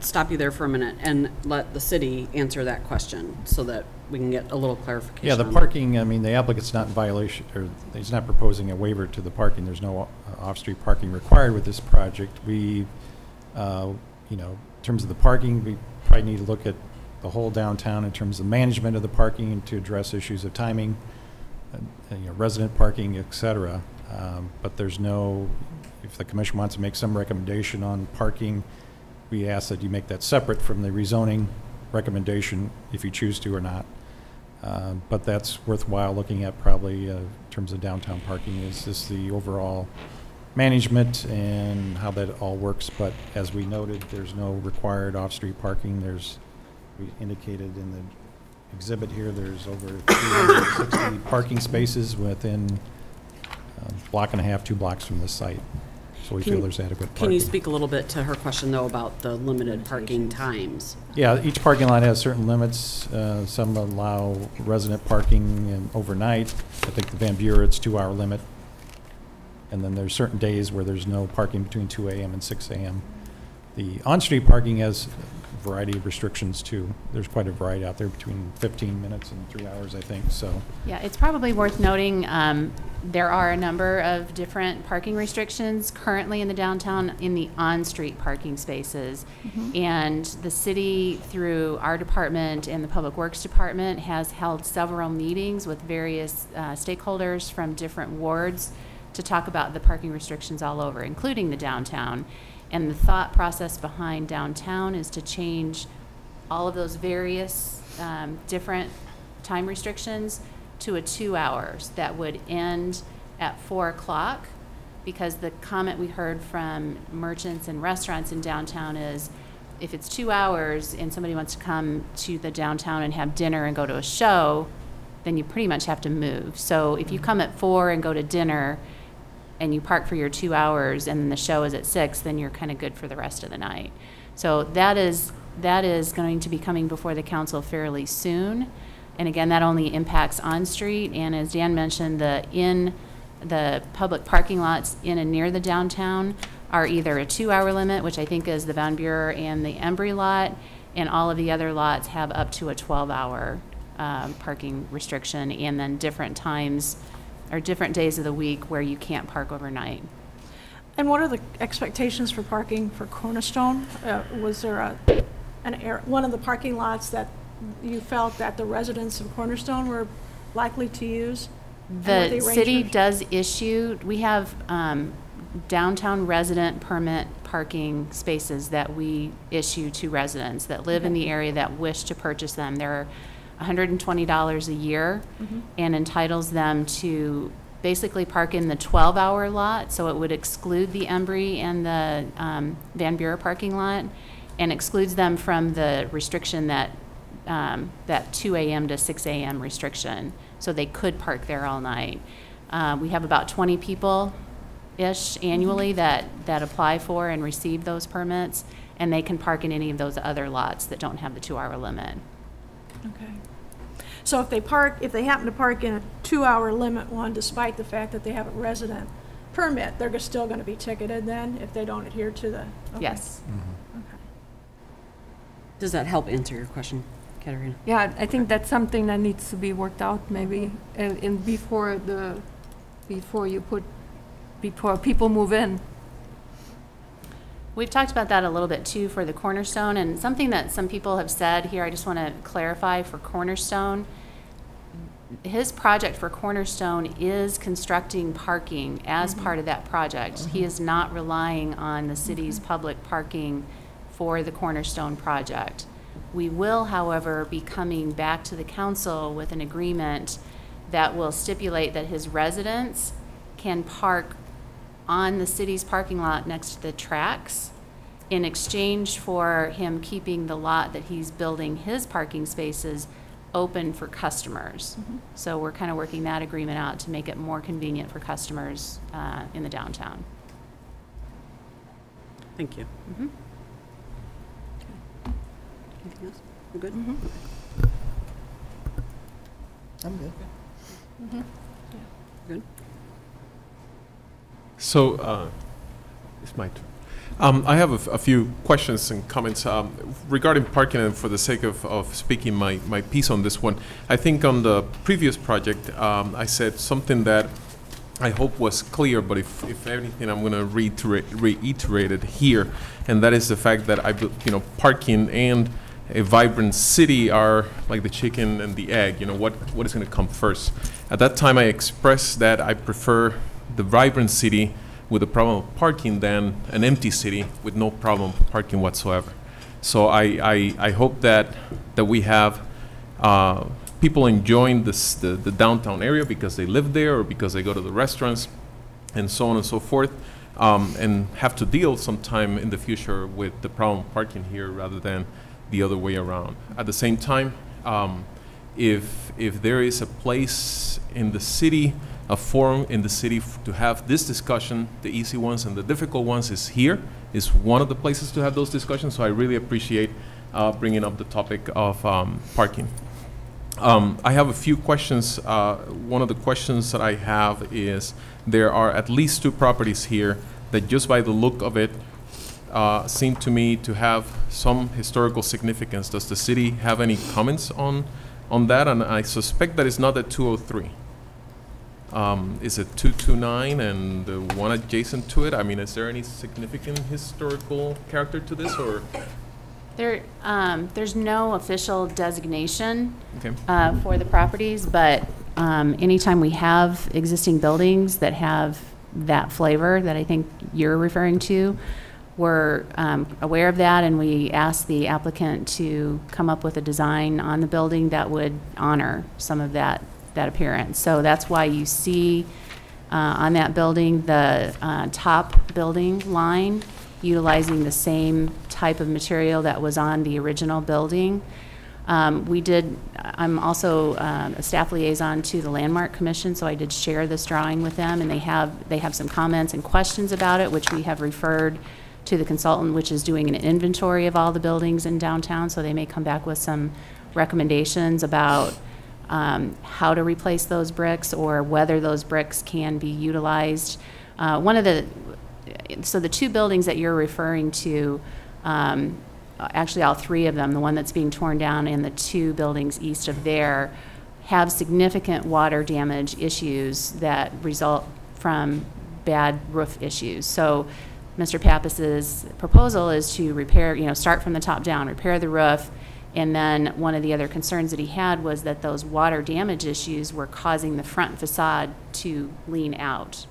A: stop you there for a minute and let the city answer that question so that we can get a little clarification.
C: Yeah, the
A: on
C: parking, I mean, the applicant's not in violation, or he's not proposing a waiver to the parking. There's no off-street parking required with this project. We, in terms of the parking, we probably need to look at the whole downtown in terms of management of the parking and to address issues of timing, resident parking, et cetera. But there's no, if the commission wants to make some recommendation on parking, we ask that you make that separate from the rezoning recommendation if you choose to or not. But that's worthwhile looking at probably in terms of downtown parking. Is this the overall management and how that all works? But as we noted, there's no required off-street parking. We indicated in the exhibit here, there's over 360 parking spaces within a block and a half, 2 blocks from the site. So we feel there's adequate parking.
A: Can you speak a little bit to her question, though, about the limited parking times?
C: Yeah, each parking lot has certain limits. Some allow resident parking and overnight. I think the Van Buren, it's 2-hour limit. And then there's certain days where there's no parking between 2 a.m. and 6 a.m. The on-street parking has a variety of restrictions, too. There's quite a variety out there between 15 minutes and 3 hours, I think, so.
K: Yeah, it's probably worth noting there are a number of different parking restrictions currently in the downtown in the on-street parking spaces. And the city, through our department and the Public Works Department, has held several meetings with various stakeholders from different wards to talk about the parking restrictions all over, including the downtown. And the thought process behind downtown is to change all of those various different time restrictions to a 2 hours that would end at 4 o'clock because the comment we heard from merchants and restaurants in downtown is, if it's 2 hours and somebody wants to come to the downtown and have dinner and go to a show, then you pretty much have to move. So if you come at 4 and go to dinner and you park for your 2 hours and then the show is at 6, then you're kind of good for the rest of the night. So that is going to be coming before the council fairly soon. And again, that only impacts on-street, and as Dan mentioned, the public parking lots in and near the downtown are either a 2-hour limit, which I think is the Van Buren and the Embry lot, and all of the other lots have up to a 12-hour parking restriction, and then different times or different days of the week where you can't park overnight.
M: And what are the expectations for parking for Cornerstone? Was there one of the parking lots that you felt that the residents of Cornerstone were likely to use?
K: The city does issue, we have downtown resident permit parking spaces that we issue to residents that live in the area that wish to purchase them. They're $120 a year and entitles them to basically park in the 12-hour lot, so it would exclude the Embry and the Van Buren parking lot, and excludes them from the restriction that 2 a.m. to 6 a.m. restriction, so they could park there all night. We have about 20 people-ish annually that apply for and receive those permits, and they can park in any of those other lots that don't have the 2-hour limit.
M: Okay. So if they happen to park in a 2-hour limit one, despite the fact that they have a resident permit, they're still going to be ticketed then if they don't adhere to the? Okay.
K: Yes.
M: Okay.
A: Does that help answer your question, Katerina?
J: Yeah, I think that's something that needs to be worked out maybe, and before people move in.
K: We've talked about that a little bit too for the Cornerstone, and something that some people have said here, I just want to clarify for Cornerstone. His project for Cornerstone is constructing parking as part of that project. He is not relying on the city's public parking for the Cornerstone project. We will, however, be coming back to the council with an agreement that will stipulate that his residents can park on the city's parking lot next to the tracks in exchange for him keeping the lot that he's building his parking spaces open for customers. So we're kind of working that agreement out to make it more convenient for customers in the downtown.
A: Thank you. Anything else? We're good?
G: I'm good.
A: Good.
N: So, it's my turn. I have a few questions and comments regarding parking, and for the sake of speaking my piece on this one. I think on the previous project, I said something that I hope was clear, but if anything, I'm going to reiterate it here, and that is the fact that parking and a vibrant city are like the chicken and the egg. What is going to come first? At that time, I expressed that I prefer the vibrant city with a problem of parking than an empty city with no problem parking whatsoever. So I hope that we have people enjoying the downtown area because they live there or because they go to the restaurants and so on and so forth, and have to deal sometime in the future with the problem of parking here rather than the other way around. At the same time, if there is a place in the city, a forum in the city to have this discussion, the easy ones and the difficult ones is one of the places to have those discussions. So I really appreciate bringing up the topic of parking. I have a few questions. One of the questions that I have is there are at least 2 properties here that just by the look of it seem to me to have some historical significance. Does the city have any comments on that? And I suspect that it's not at 203. Is it 229 and the one adjacent to it? I mean, is there any significant historical character to this, or?
K: There's no official designation for the properties, but anytime we have existing buildings that have that flavor that I think you're referring to, we're aware of that, and we ask the applicant to come up with a design on the building that would honor some of that appearance. So that's why you see on that building, the top building line, utilizing the same type of material that was on the original building. I'm also a staff liaison to the Landmark Commission, so I did share this drawing with them, and they have some comments and questions about it, which we have referred to the consultant, which is doing an inventory of all the buildings in downtown, so they may come back with some recommendations about how to replace those bricks or whether those bricks can be utilized. So the two buildings that you're referring to, actually all three of them, the one that's being torn down and the two buildings east of there, have significant water damage issues that result from bad roof issues. So Mr. Pappas's proposal is to repair, start from the top down, repair the roof, and then one of the other concerns that he had was that those water damage issues were causing the front facade to lean out.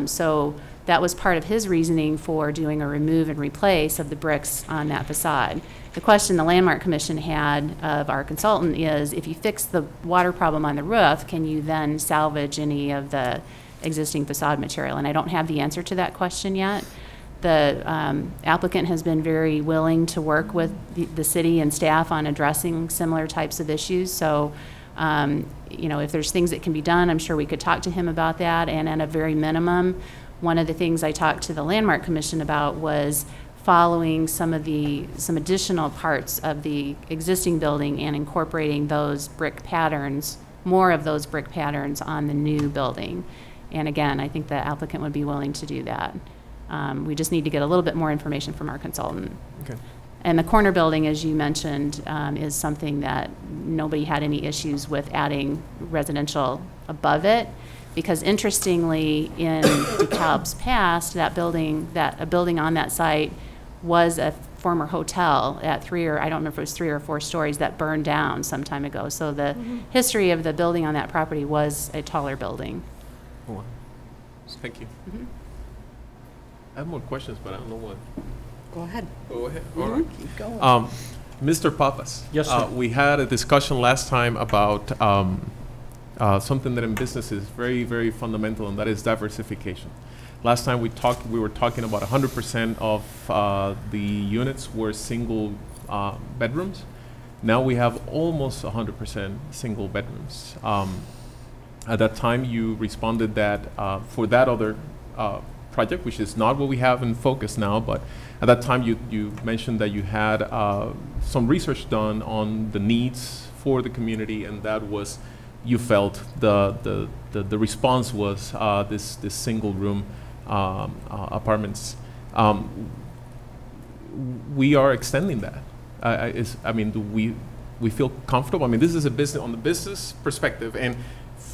K: So that was part of his reasoning for doing a remove and replace of the bricks on that facade. The question the Landmark Commission had of our consultant is, if you fix the water problem on the roof, can you then salvage any of the existing facade material? And I don't have the answer to that question yet. The applicant has been very willing to work with the city and staff on addressing similar types of issues. So, if there's things that can be done, I'm sure we could talk to him about that. And at a very minimum, one of the things I talked to the Landmark Commission about was following some additional parts of the existing building and incorporating those brick patterns, more of those brick patterns on the new building. And again, I think the applicant would be willing to do that. We just need to get a little bit more information from our consultant.
N: Okay.
K: And the corner building, as you mentioned, is something that nobody had any issues with adding residential above it. Because interestingly, in DeKalb's past, a building on that site was a former hotel at I don't remember if it was 3 or 4 stories, that burned down some time ago. So the history of the building on that property was a taller building.
N: Oh, wow. Thank you. I have more questions, but I don't know what.
A: Go ahead.
N: Go ahead. All right.
G: Keep going.
N: Mr. Pappas.
E: Yes, sir.
N: We had a discussion last time about something that in business is very, very fundamental, and that is diversification. Last time we were talking about 100% of the units were single bedrooms. Now we have almost 100% single bedrooms. At that time, you responded that for that other project, which is not what we have in focus now, but at that time you mentioned that you had some research done on the needs for the community, and that was, you felt the response was this single room apartments. We are extending that. Do we feel comfortable? I mean, this is a business, on the business perspective, and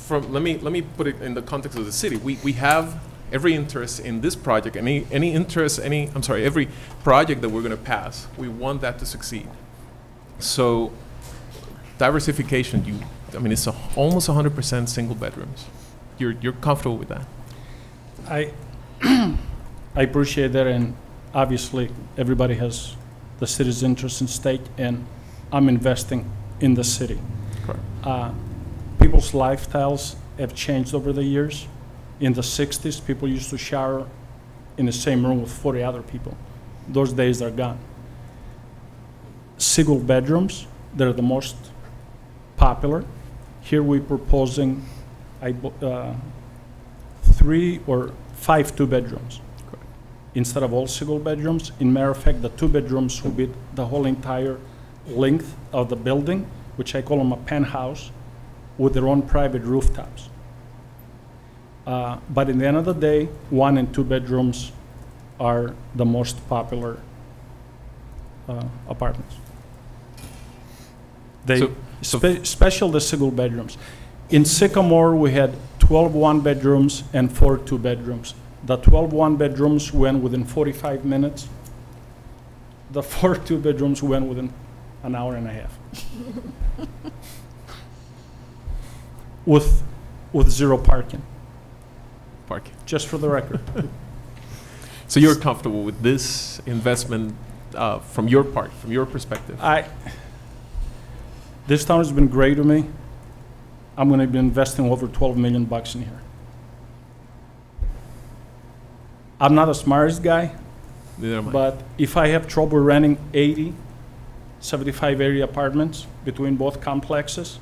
N: let me put it in the context of the city. We have every interest in this project, every project that we're going to pass. We want that to succeed. So diversification, it's almost 100% single bedrooms. You're comfortable with that?
E: I appreciate that, and obviously everybody has the city's interest in stake, and I'm investing in the city.
N: Correct.
E: People's lifestyles have changed over the years. In the 60s, people used to shower in the same room with 40 other people. Those days are gone. Single bedrooms, they're the most popular. Here we're proposing 3 or 5 two-bedrooms. Instead of all single bedrooms. In matter of fact, the 2 bedrooms will be the whole entire length of the building, which I call them a penthouse, with their own private rooftops. But in the end of the day, 1 and 2 bedrooms are the most popular apartments. Special the single bedrooms. In Sycamore, we had 12 one-bedrooms and 4 two-bedrooms. The 12 one-bedrooms went within 45 minutes. The 4 two-bedrooms went within an hour and a half. With 0 parking. Just for the record.
N: So you're comfortable with this investment from your perspective?
E: This town has been great to me. I'm going to be investing over $12 million in here. I'm not the smartest guy,
N: Neither am I.
E: but if I have trouble renting 80, 75 area apartments between both complexes,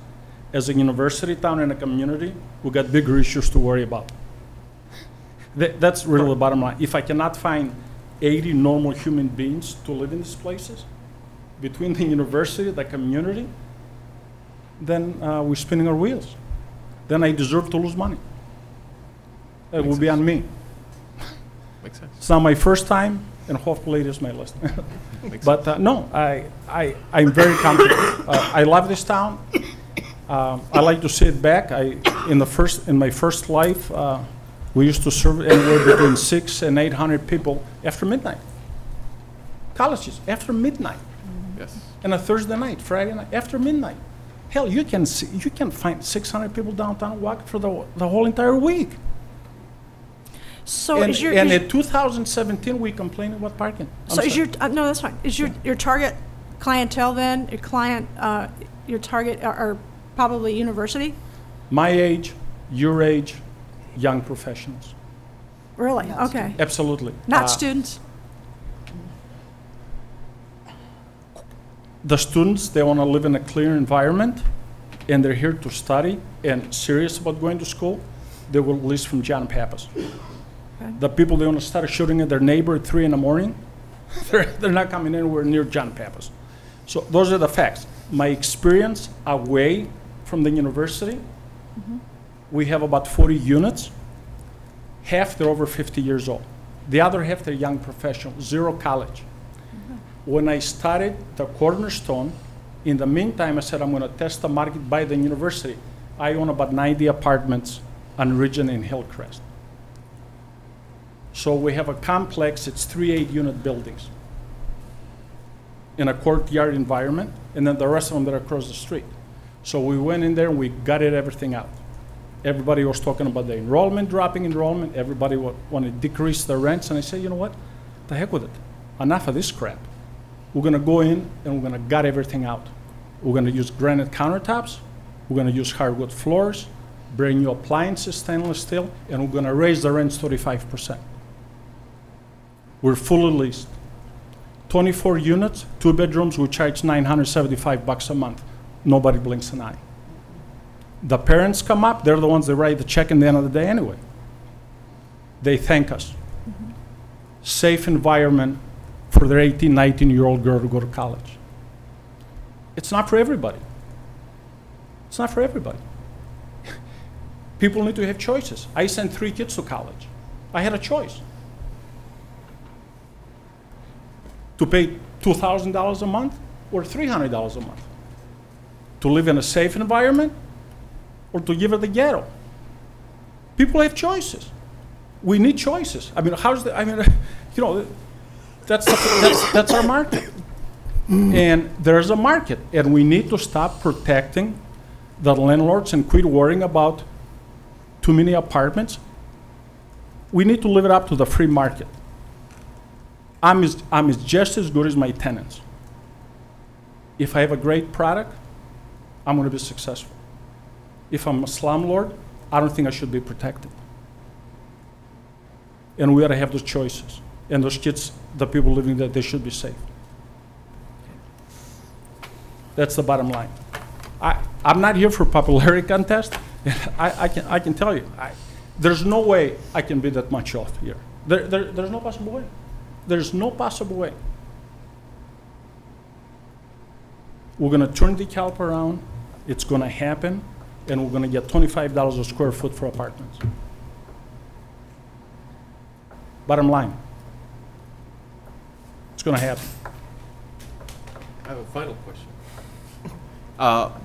E: as a university town and a community, we got bigger issues to worry about. That's really the bottom line. If I cannot find 80 normal human beings to live in these places, between the university, the community, then we're spinning our wheels. Then I deserve to lose money. It will be on me.
N: Makes sense.
E: It's not my first time, and hopefully it is my last. But no, I'm very confident. I love this town. I like to see it back. In my first life, we used to serve anywhere between 600 and 800 people after midnight. Colleges after midnight.
N: Yes.
E: And a Thursday night, Friday night, after midnight. Hell, you can find 600 people downtown walking for the whole entire week.
M: So is your
E: and in 2017, we complained about parking.
M: no, that's fine. Is your target clientele then your target are probably university?
E: My age, your age, young professionals.
M: Really? Okay.
E: Absolutely.
M: Not students.
E: The students, they want to live in a clear environment, and they're here to study and serious about going to school. They will list from John Pappas. Okay. The people, they want to start shooting at their neighbor at 3 in the morning, they're not coming anywhere near John Pappas. So those are the facts. My experience away from the university, we have about 40 units. Half, they're over 50 years old. The other half, they're young professionals, zero college. When I started the Cornerstone, in the meantime, I said I'm going to test the market by the university. I own about 90 apartments on Ridgeon and Hillcrest. So we have a complex, it's 3 8-unit buildings in a courtyard environment, and then the rest of them that are across the street. So we went in there and we gutted everything out. Everybody was talking about the dropping enrollment. Everybody wanted to decrease the rents, and I said, you know what? The heck with it. Enough of this crap. We're going to go in and we're going to gut everything out. We're going to use granite countertops. We're going to use hardwood floors, brand new appliances, stainless steel, and we're going to raise the rents 35%. We're fully leased. 24 units, 2 bedrooms, we charge $975 a month. Nobody blinks an eye. The parents come up, they're the ones that write the check in the end of the day anyway. They thank us. Safe environment for their 18, 19-year-old girl to go to college. It's not for everybody. It's not for everybody. People need to have choices. I sent 3 kids to college. I had a choice. To pay $2,000 a month or $300 a month. To live in a safe environment or to give it the ghetto. People have choices. We need choices. I mean, you know, that's our market. And there's a market, and we need to stop protecting the landlords and quit worrying about too many apartments. We need to leave it up to the free market. I'm just as good as my tenants. If I have a great product, I'm going to be successful. If I'm a slumlord, I don't think I should be protected. And we ought to have those choices. And those kids, the people living there, they should be safe. That's the bottom line. I'm not here for popularity contest. I can tell you, there's no way I can be that much off here. There's no possible way. There's no possible way. We're going to turn the DeKalb around. It's going to happen, and we're going to get $25 a square foot for apartments. Bottom line. It's going to happen.
N: I have a final question.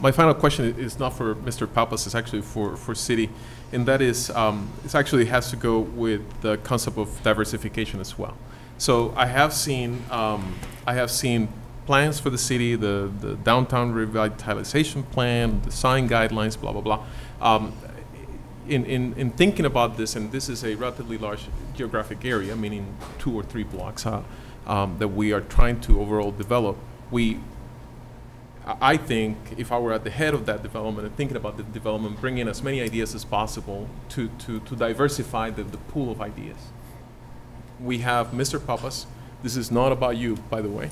N: My final question is not for Mr. Pappas, it's actually for City, and that is, it actually has to go with the concept of diversification as well. So I have seen plans for the city, the downtown revitalization plan, design guidelines, blah, blah, blah. In thinking about this, and this is a relatively large geographic area, meaning 2 or 3 blocks that we are trying to overall develop, I think if I were at the head of that development and thinking about the development, bring in as many ideas as possible to diversify the pool of ideas. we have Mr. Papas. This is not about you, by the way,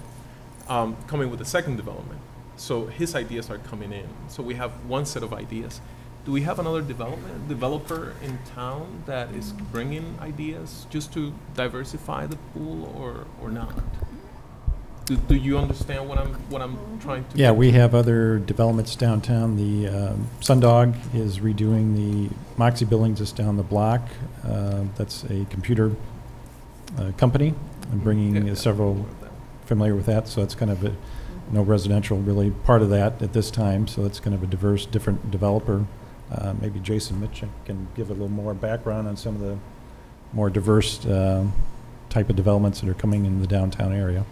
N: coming with a second development. So his ideas are coming in. So we have one set of ideas. Do we have another developer in town that is bringing ideas just to diversify the pool, or not? Do you understand what I'm trying to?
C: Yeah, we have other developments downtown. The Sundog is redoing the Moxie building just down the block. That's a computer company, and bringing several, familiar with that, so it's kind of no residential really part of that at this time, so it's kind of a diverse, different developer. Maybe Jason Mitchell can give a little more background on some of the more diverse type of developments that are coming in the downtown area.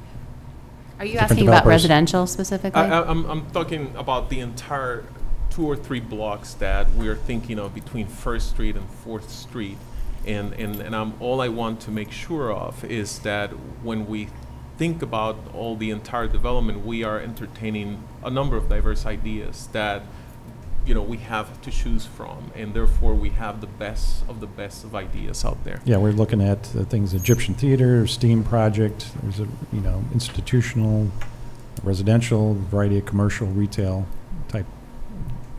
K: Are you asking about residential specifically?
N: I'm talking about the entire 2 or 3 blocks that we are thinking of between 1st Street and 4th Street. And all I want to make sure of is that when we think about all the entire development, we are entertaining a number of diverse ideas that, you know, we have to choose from, and therefore we have the best of ideas out there.
C: Yeah, we're looking at things, Egyptian theater, STEAM project. There's a, you know, institutional, residential, variety of commercial, retail type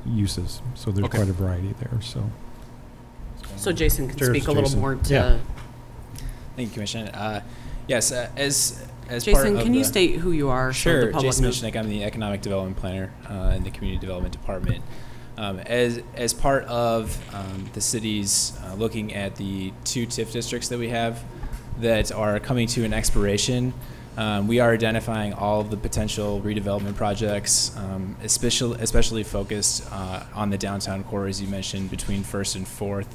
C: uses. So there's quite a variety there. So
A: Jason can
C: Cheers,
A: speak a little
C: Jason.
A: more to.
C: Yeah.
O: Thank you, Commissioner. Yes, as
A: Jason,
O: part of
A: can you state who you are?
O: Sure,
A: So the public
O: Jason
A: knows?
O: Michnik. I'm the Economic Development Planner in the Community Development Department. As part of the city's looking at the 2 TIF districts that we have that are coming to an expiration, we are identifying all of the potential redevelopment projects, especially focused on the downtown core, as you mentioned, between 1st and 4th.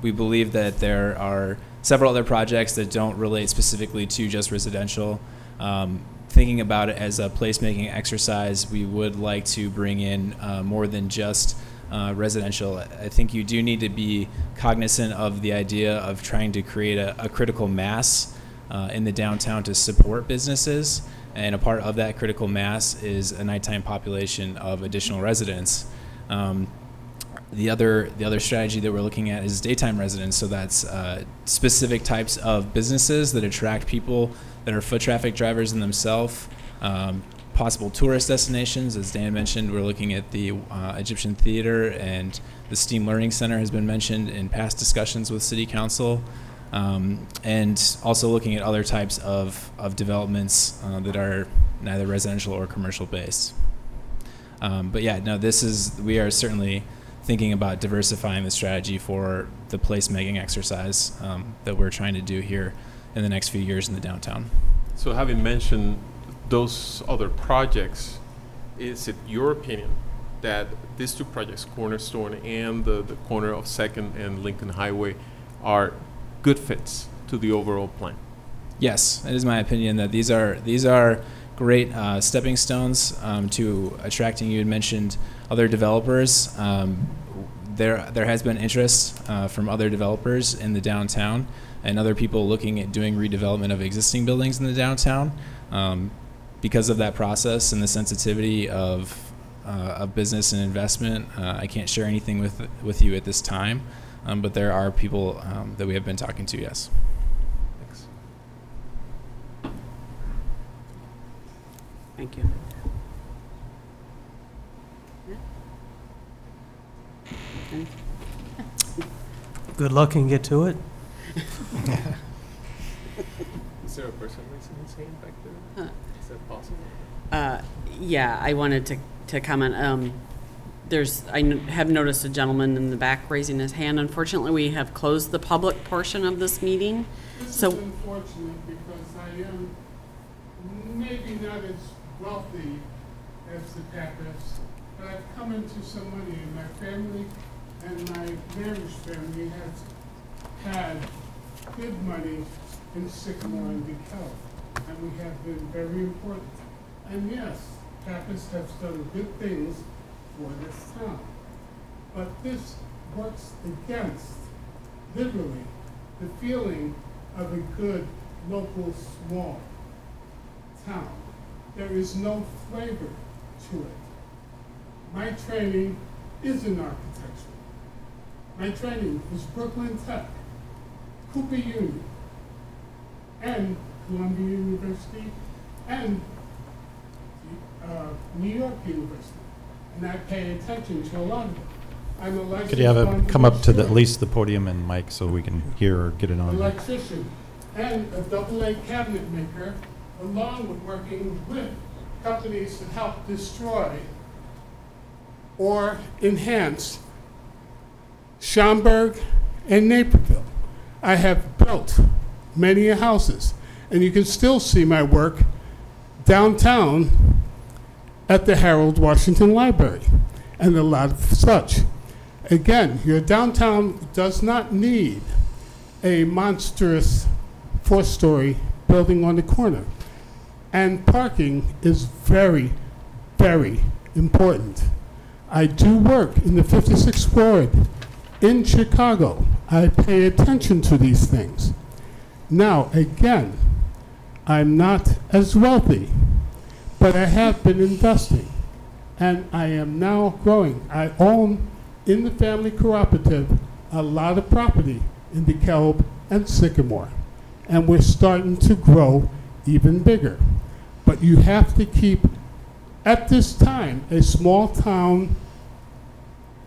O: We believe that there are several other projects that don't relate specifically to just residential. Thinking about it as a placemaking exercise, we would like to bring in more than just residential. I think you do need to be cognizant of the idea of trying to create a critical mass in the downtown to support businesses, and a part of that critical mass is a nighttime population of additional residents. The other strategy that we're looking at is daytime residents, so that's specific types of businesses that attract people that are foot traffic drivers in themselves, possible tourist destinations. As Dan mentioned, we're looking at the Egyptian Theater, and the STEAM Learning Center has been mentioned in past discussions with City Council, and also looking at other types of developments that are neither residential or commercial based. But yeah, no, we are certainly thinking about diversifying the strategy for the placemaking exercise that we're trying to do here in the next few years in the downtown.
N: So having mentioned those other projects, is it your opinion that these 2 projects, Cornerstone and the corner of 2nd and Lincoln Highway, are good fits to the overall plan?
O: Yes, it is my opinion that these are great stepping stones to attracting. You had mentioned other developers. There has been interest from other developers in the downtown, and other people looking at doing redevelopment of existing buildings in the downtown. Because of that process and the sensitivity of business and investment, I can't share anything with you at this time, but there are people that we have been talking to, yes.
N: Thanks.
A: Thank you.
P: Good luck and get to it.
N: Is there a person raising his hand back there? Is that possible?
A: Yeah, I wanted to comment. I have noticed a gentleman in the back raising his hand. Unfortunately, we have closed the public portion of this meeting.
Q: This is unfortunate because I am maybe not as wealthy as the Pappas, but I've come into some money, and my family and my marriage family has had good money in Sycamore and DeKalb, and we have been very important. And yes, Pappas have done good things for this town, but this works against, literally, the feeling of a good local small town. There is no flavor to it. My training is in architecture. My training was Brooklyn Tech, Cooper Union, and Columbia University and New York University. And I pay attention to a lot of them. I'm a licensed
C: Could you have it come up to
Q: conductor,
C: at least the podium and mic so we can hear or get it on?
Q: electrician, and a AA cabinet maker, along with working with companies that help destroy or enhance Schaumburg and Naperville. I have built many houses, and you can still see my work downtown at the Harold Washington Library and a lot of such. Again, your downtown does not need a monstrous 4-story building on the corner. And parking is very, very important. I do work in the 56th ward in Chicago. I pay attention to these things. Now, again, I'm not as wealthy, but I have been investing, and I am now growing. I own, in the family cooperative, a lot of property in DeKalb and Sycamore, and we're starting to grow even bigger. But you have to keep, at this time, a small town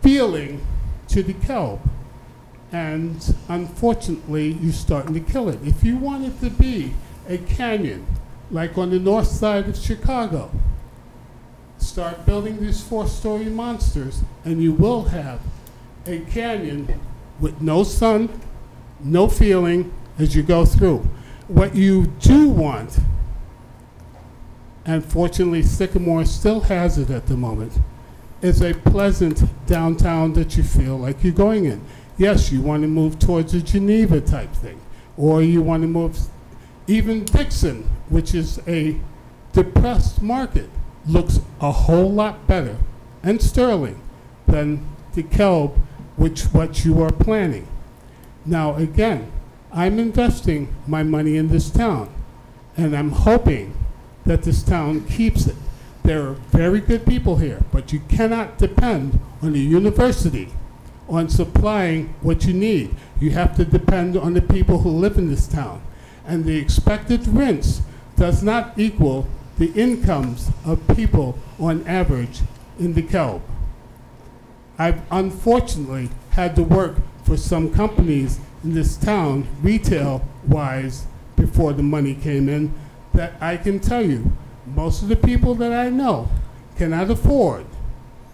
Q: feeling to DeKalb, and unfortunately, you're starting to kill it. If you want it to be a canyon, like on the north side of Chicago, start building these 4-story monsters, and you will have a canyon with no sun, no feeling as you go through. What you do want, and fortunately Sycamore still has it at the moment, is a pleasant downtown that you feel like you're going in. Yes, you want to move towards a Geneva type thing, or you want to move, even Dixon, which is a depressed market, looks a whole lot better, and Sterling, than DeKalb, which what you are planning. Now again, I'm investing my money in this town, and I'm hoping that this town keeps it. There are very good people here, but you cannot depend on the university on supplying what you need. You have to depend on the people who live in this town. And the expected rents does not equal the incomes of people on average in DeKalb. I've unfortunately had to work for some companies in this town, retail-wise, before the money came in, that I can tell you, most of the people that I know cannot afford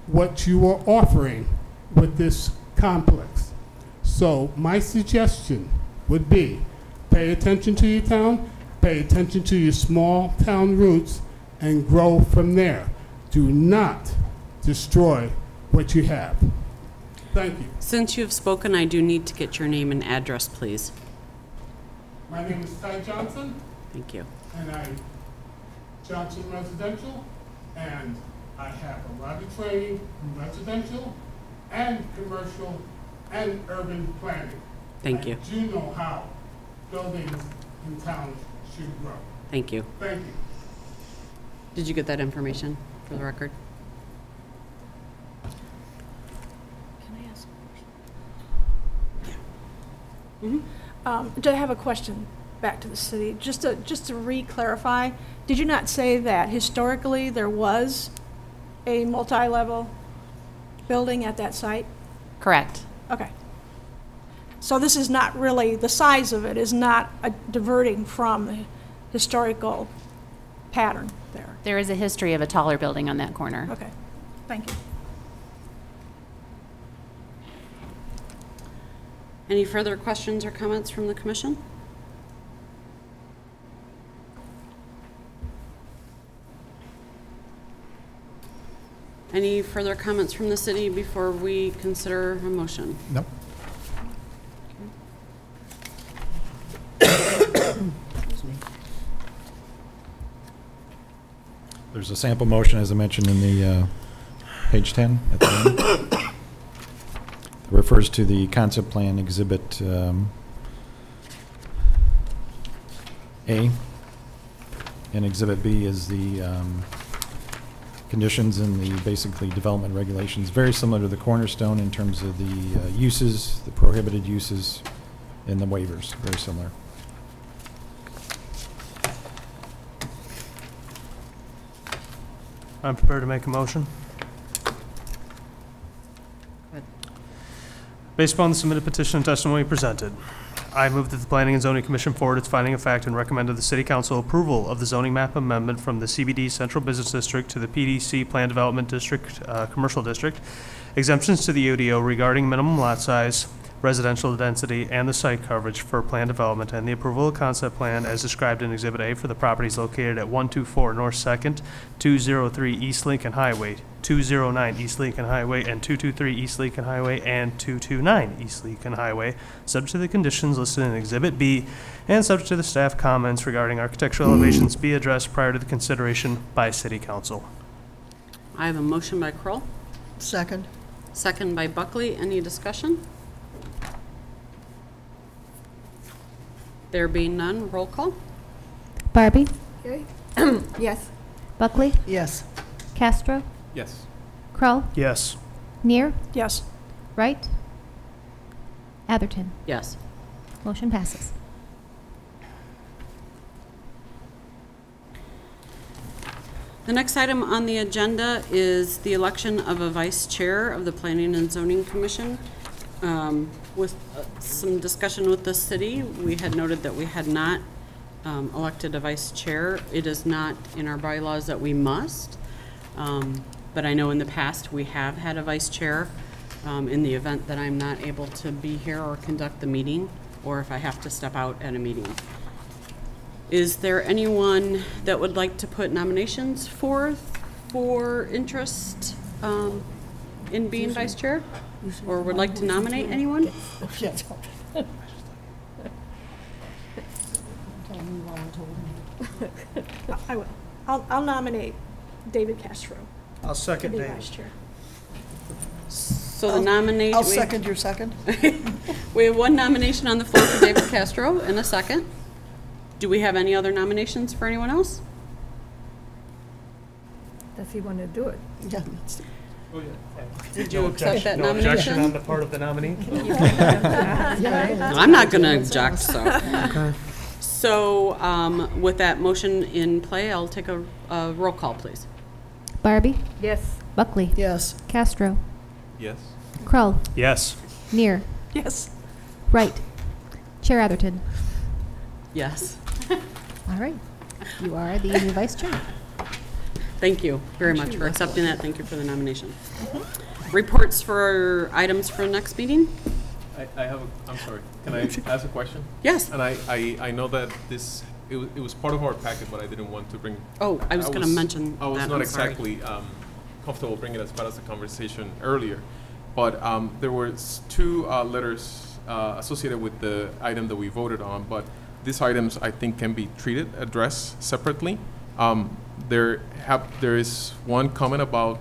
Q: what you are offering with this complex. So my suggestion would be, pay attention to your town, pay attention to your small town roots, and grow from there. Do not destroy what you have. Thank you.
A: Since you've spoken, I do need to get your name and address, please.
Q: My name is Ty Johnson,
A: Thank you.
Q: and I'm Johnson Residential, and I have a lot of training in residential and commercial and urban planning.
A: Thank you.
Q: I do know how buildings in towns should grow.
A: Thank you.
Q: Thank you.
A: Did you get that information for the record?
M: Can I ask a question? I have a question back to the city. Just to re-clarify, did you not say that historically there was a multi-level building at that site?
K: Correct.
M: Okay. So this is not really, the size of it is not diverting from the historical pattern there.
K: There is a history of a taller building on that corner.
M: Okay, thank you.
A: Any further questions or comments from the commission? Any further comments from the city before we consider a motion?
C: Nope. There's a sample motion, as I mentioned, in the page 10 at the end. It refers to the concept plan exhibit A. And exhibit B is the conditions and the basically development regulations, very similar to the cornerstone in terms of the uses, the prohibited uses, and the waivers, very similar.
P: I'm prepared to make a motion. Based upon the submitted petition and testimony presented, I move that the Planning and Zoning Commission forward its finding of fact and recommend to the City Council approval of the zoning map amendment from the CBD Central Business District to the PDC Plan Development District, Commercial District, exemptions to the UDO regarding minimum lot size, residential density, and the site coverage for plan development, and the approval of concept plan as described in Exhibit A for the properties located at 124 North 2nd, 203 East Lincoln Highway, 209 East Lincoln Highway, and 223 East Lincoln Highway, and 229 East Lincoln Highway, subject to the conditions listed in Exhibit B, and subject to the staff comments regarding architectural elevations be addressed prior to the consideration by City Council.
A: I have a motion by Kroll.
G: Second.
A: Second by Buckley. Any discussion? There being none, roll call.
B: Barbie,
M: Okay. Yes.
B: Buckley,
G: Yes.
B: Castro,
N: Yes.
B: Krull,
P: Yes.
B: Neer,
M: Yes.
B: Wright, Atherton.
A: Yes.
B: Motion passes.
A: The next item on the agenda is the election of a vice chair of the Planning and Zoning Commission. With some discussion with the city, we had noted that we had not elected a vice chair. It is not in our bylaws that we must, but I know in the past we have had a vice chair in the event that I'm not able to be here or conduct the meeting, or if I have to step out at a meeting. Is there anyone that would like to put nominations forth for interest in being vice chair? Or would like to nominate anyone?
M: I will. I'll nominate David Castro
P: I'll
M: to
P: second
M: be
P: David.
M: vice chair.
A: So the nomination.
G: I'll second your second.
A: We have one nomination on the floor for David Castro and a second. Do we have any other nominations for anyone else?
M: Does he want to do it?
G: Yeah.
A: Did you accept that
P: No objection on
A: nomination?
P: the part of the nominee?
A: I'm not going to object, so. So with that motion in play, I'll take a roll call, please.
B: Barbie,
J: Yes.
B: Buckley,
G: Yes.
B: Castro,
N: Yes.
B: Krull,
P: Yes.
B: Neer,
M: Yes.
B: Wright, Chair Atherton.
A: Yes.
B: All right. You are the new vice chair.
A: Thank you very much for accepting that. Thank you for the nomination. Reports for items for next meeting?
N: I have I'm sorry, can I ask a question?
A: Yes.
N: And I know that it was part of our packet, but I didn't want to bring.
A: Oh, I was going to mention
N: I was
A: that.
N: not
A: I'm sorry.
N: exactly comfortable bringing it as part of the conversation earlier, but there were two letters associated with the item that we voted on, but these items I think can be addressed separately. There is one comment about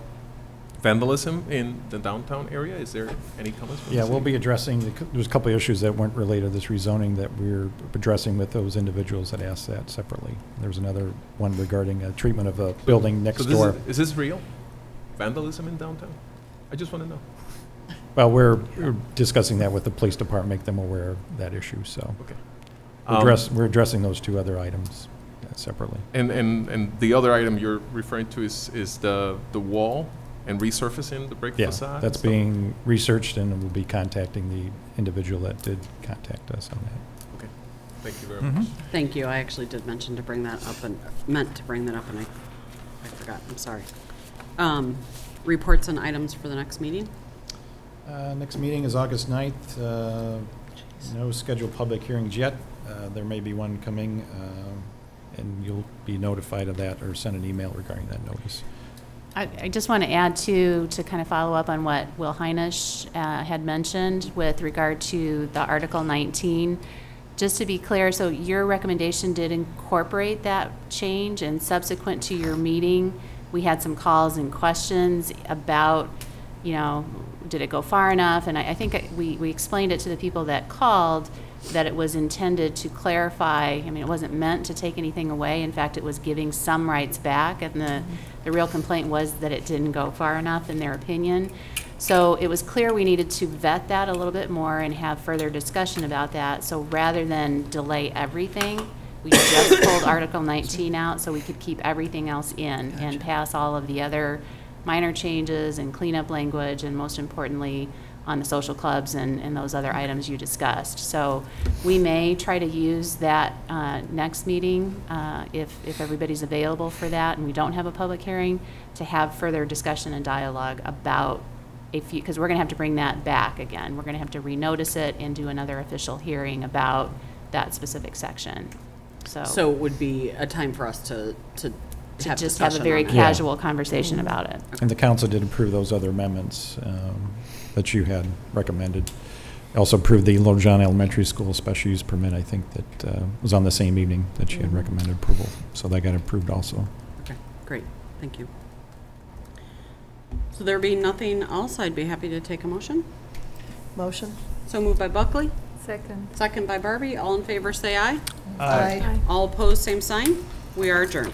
N: vandalism in the downtown area. Is there any comments from the
C: Yeah,
N: city?
C: we'll be addressing, there's a couple of issues that weren't related to this rezoning that we're addressing with those individuals that asked that separately. There's another one regarding treatment of a building next door.
N: Is this real? Vandalism in downtown? I just want to know.
C: Well, we're discussing that with the police department, make them aware of that issue, so.
N: Okay.
C: We're addressing those two other items separately.
N: And the other item you're referring to is the wall and resurfacing the brick
C: Yeah,
N: facade?
C: that's being researched, and we'll be contacting the individual that did contact us on that.
N: Okay, thank you very much.
A: Thank you. I actually did mention to bring that up and meant to bring that up, and I forgot. I'm sorry. Reports and items for the next meeting?
C: Next meeting is August 9th. No scheduled public hearings yet. There may be one coming, and you'll be notified of that or send an email regarding that notice.
K: I just want to add to kind of follow up on what Will Heinisch had mentioned with regard to the Article 19. Just to be clear, so your recommendation did incorporate that change, and subsequent to your meeting, we had some calls and questions about, did it go far enough? And I think we explained it to the people that called, that it was intended to clarify. I mean, it wasn't meant to take anything away. In fact, it was giving some rights back, and the real complaint was that it didn't go far enough in their opinion. So it was clear we needed to vet that a little bit more and have further discussion about that. So rather than delay everything, We just pulled Article 19 out so we could keep everything else in and pass all of the other minor changes and cleanup language, and most importantly, on the social clubs and those other items you discussed. So we may try to use that next meeting, if everybody's available for that and we don't have a public hearing, to have further discussion and dialogue about a few, because we're going to have to bring that back again. We're going to have to renotice it and do another official hearing about that specific section.
A: So it would be a time for us to have
K: just have a
A: discussion
K: very
A: on it.
K: casual conversation about it.
C: And the council did approve those other amendments that you had recommended. Also approved the Little John Elementary School special use permit, I think that was on the same evening that you had recommended approval. So that got approved also.
A: Okay, great, thank you. So there being nothing else, I'd be happy to take a motion.
G: Motion?
A: So moved by Buckley.
J: Second.
A: Second by Barbie. All in favor say aye.
G: Aye.
A: All opposed, same sign. We are adjourned.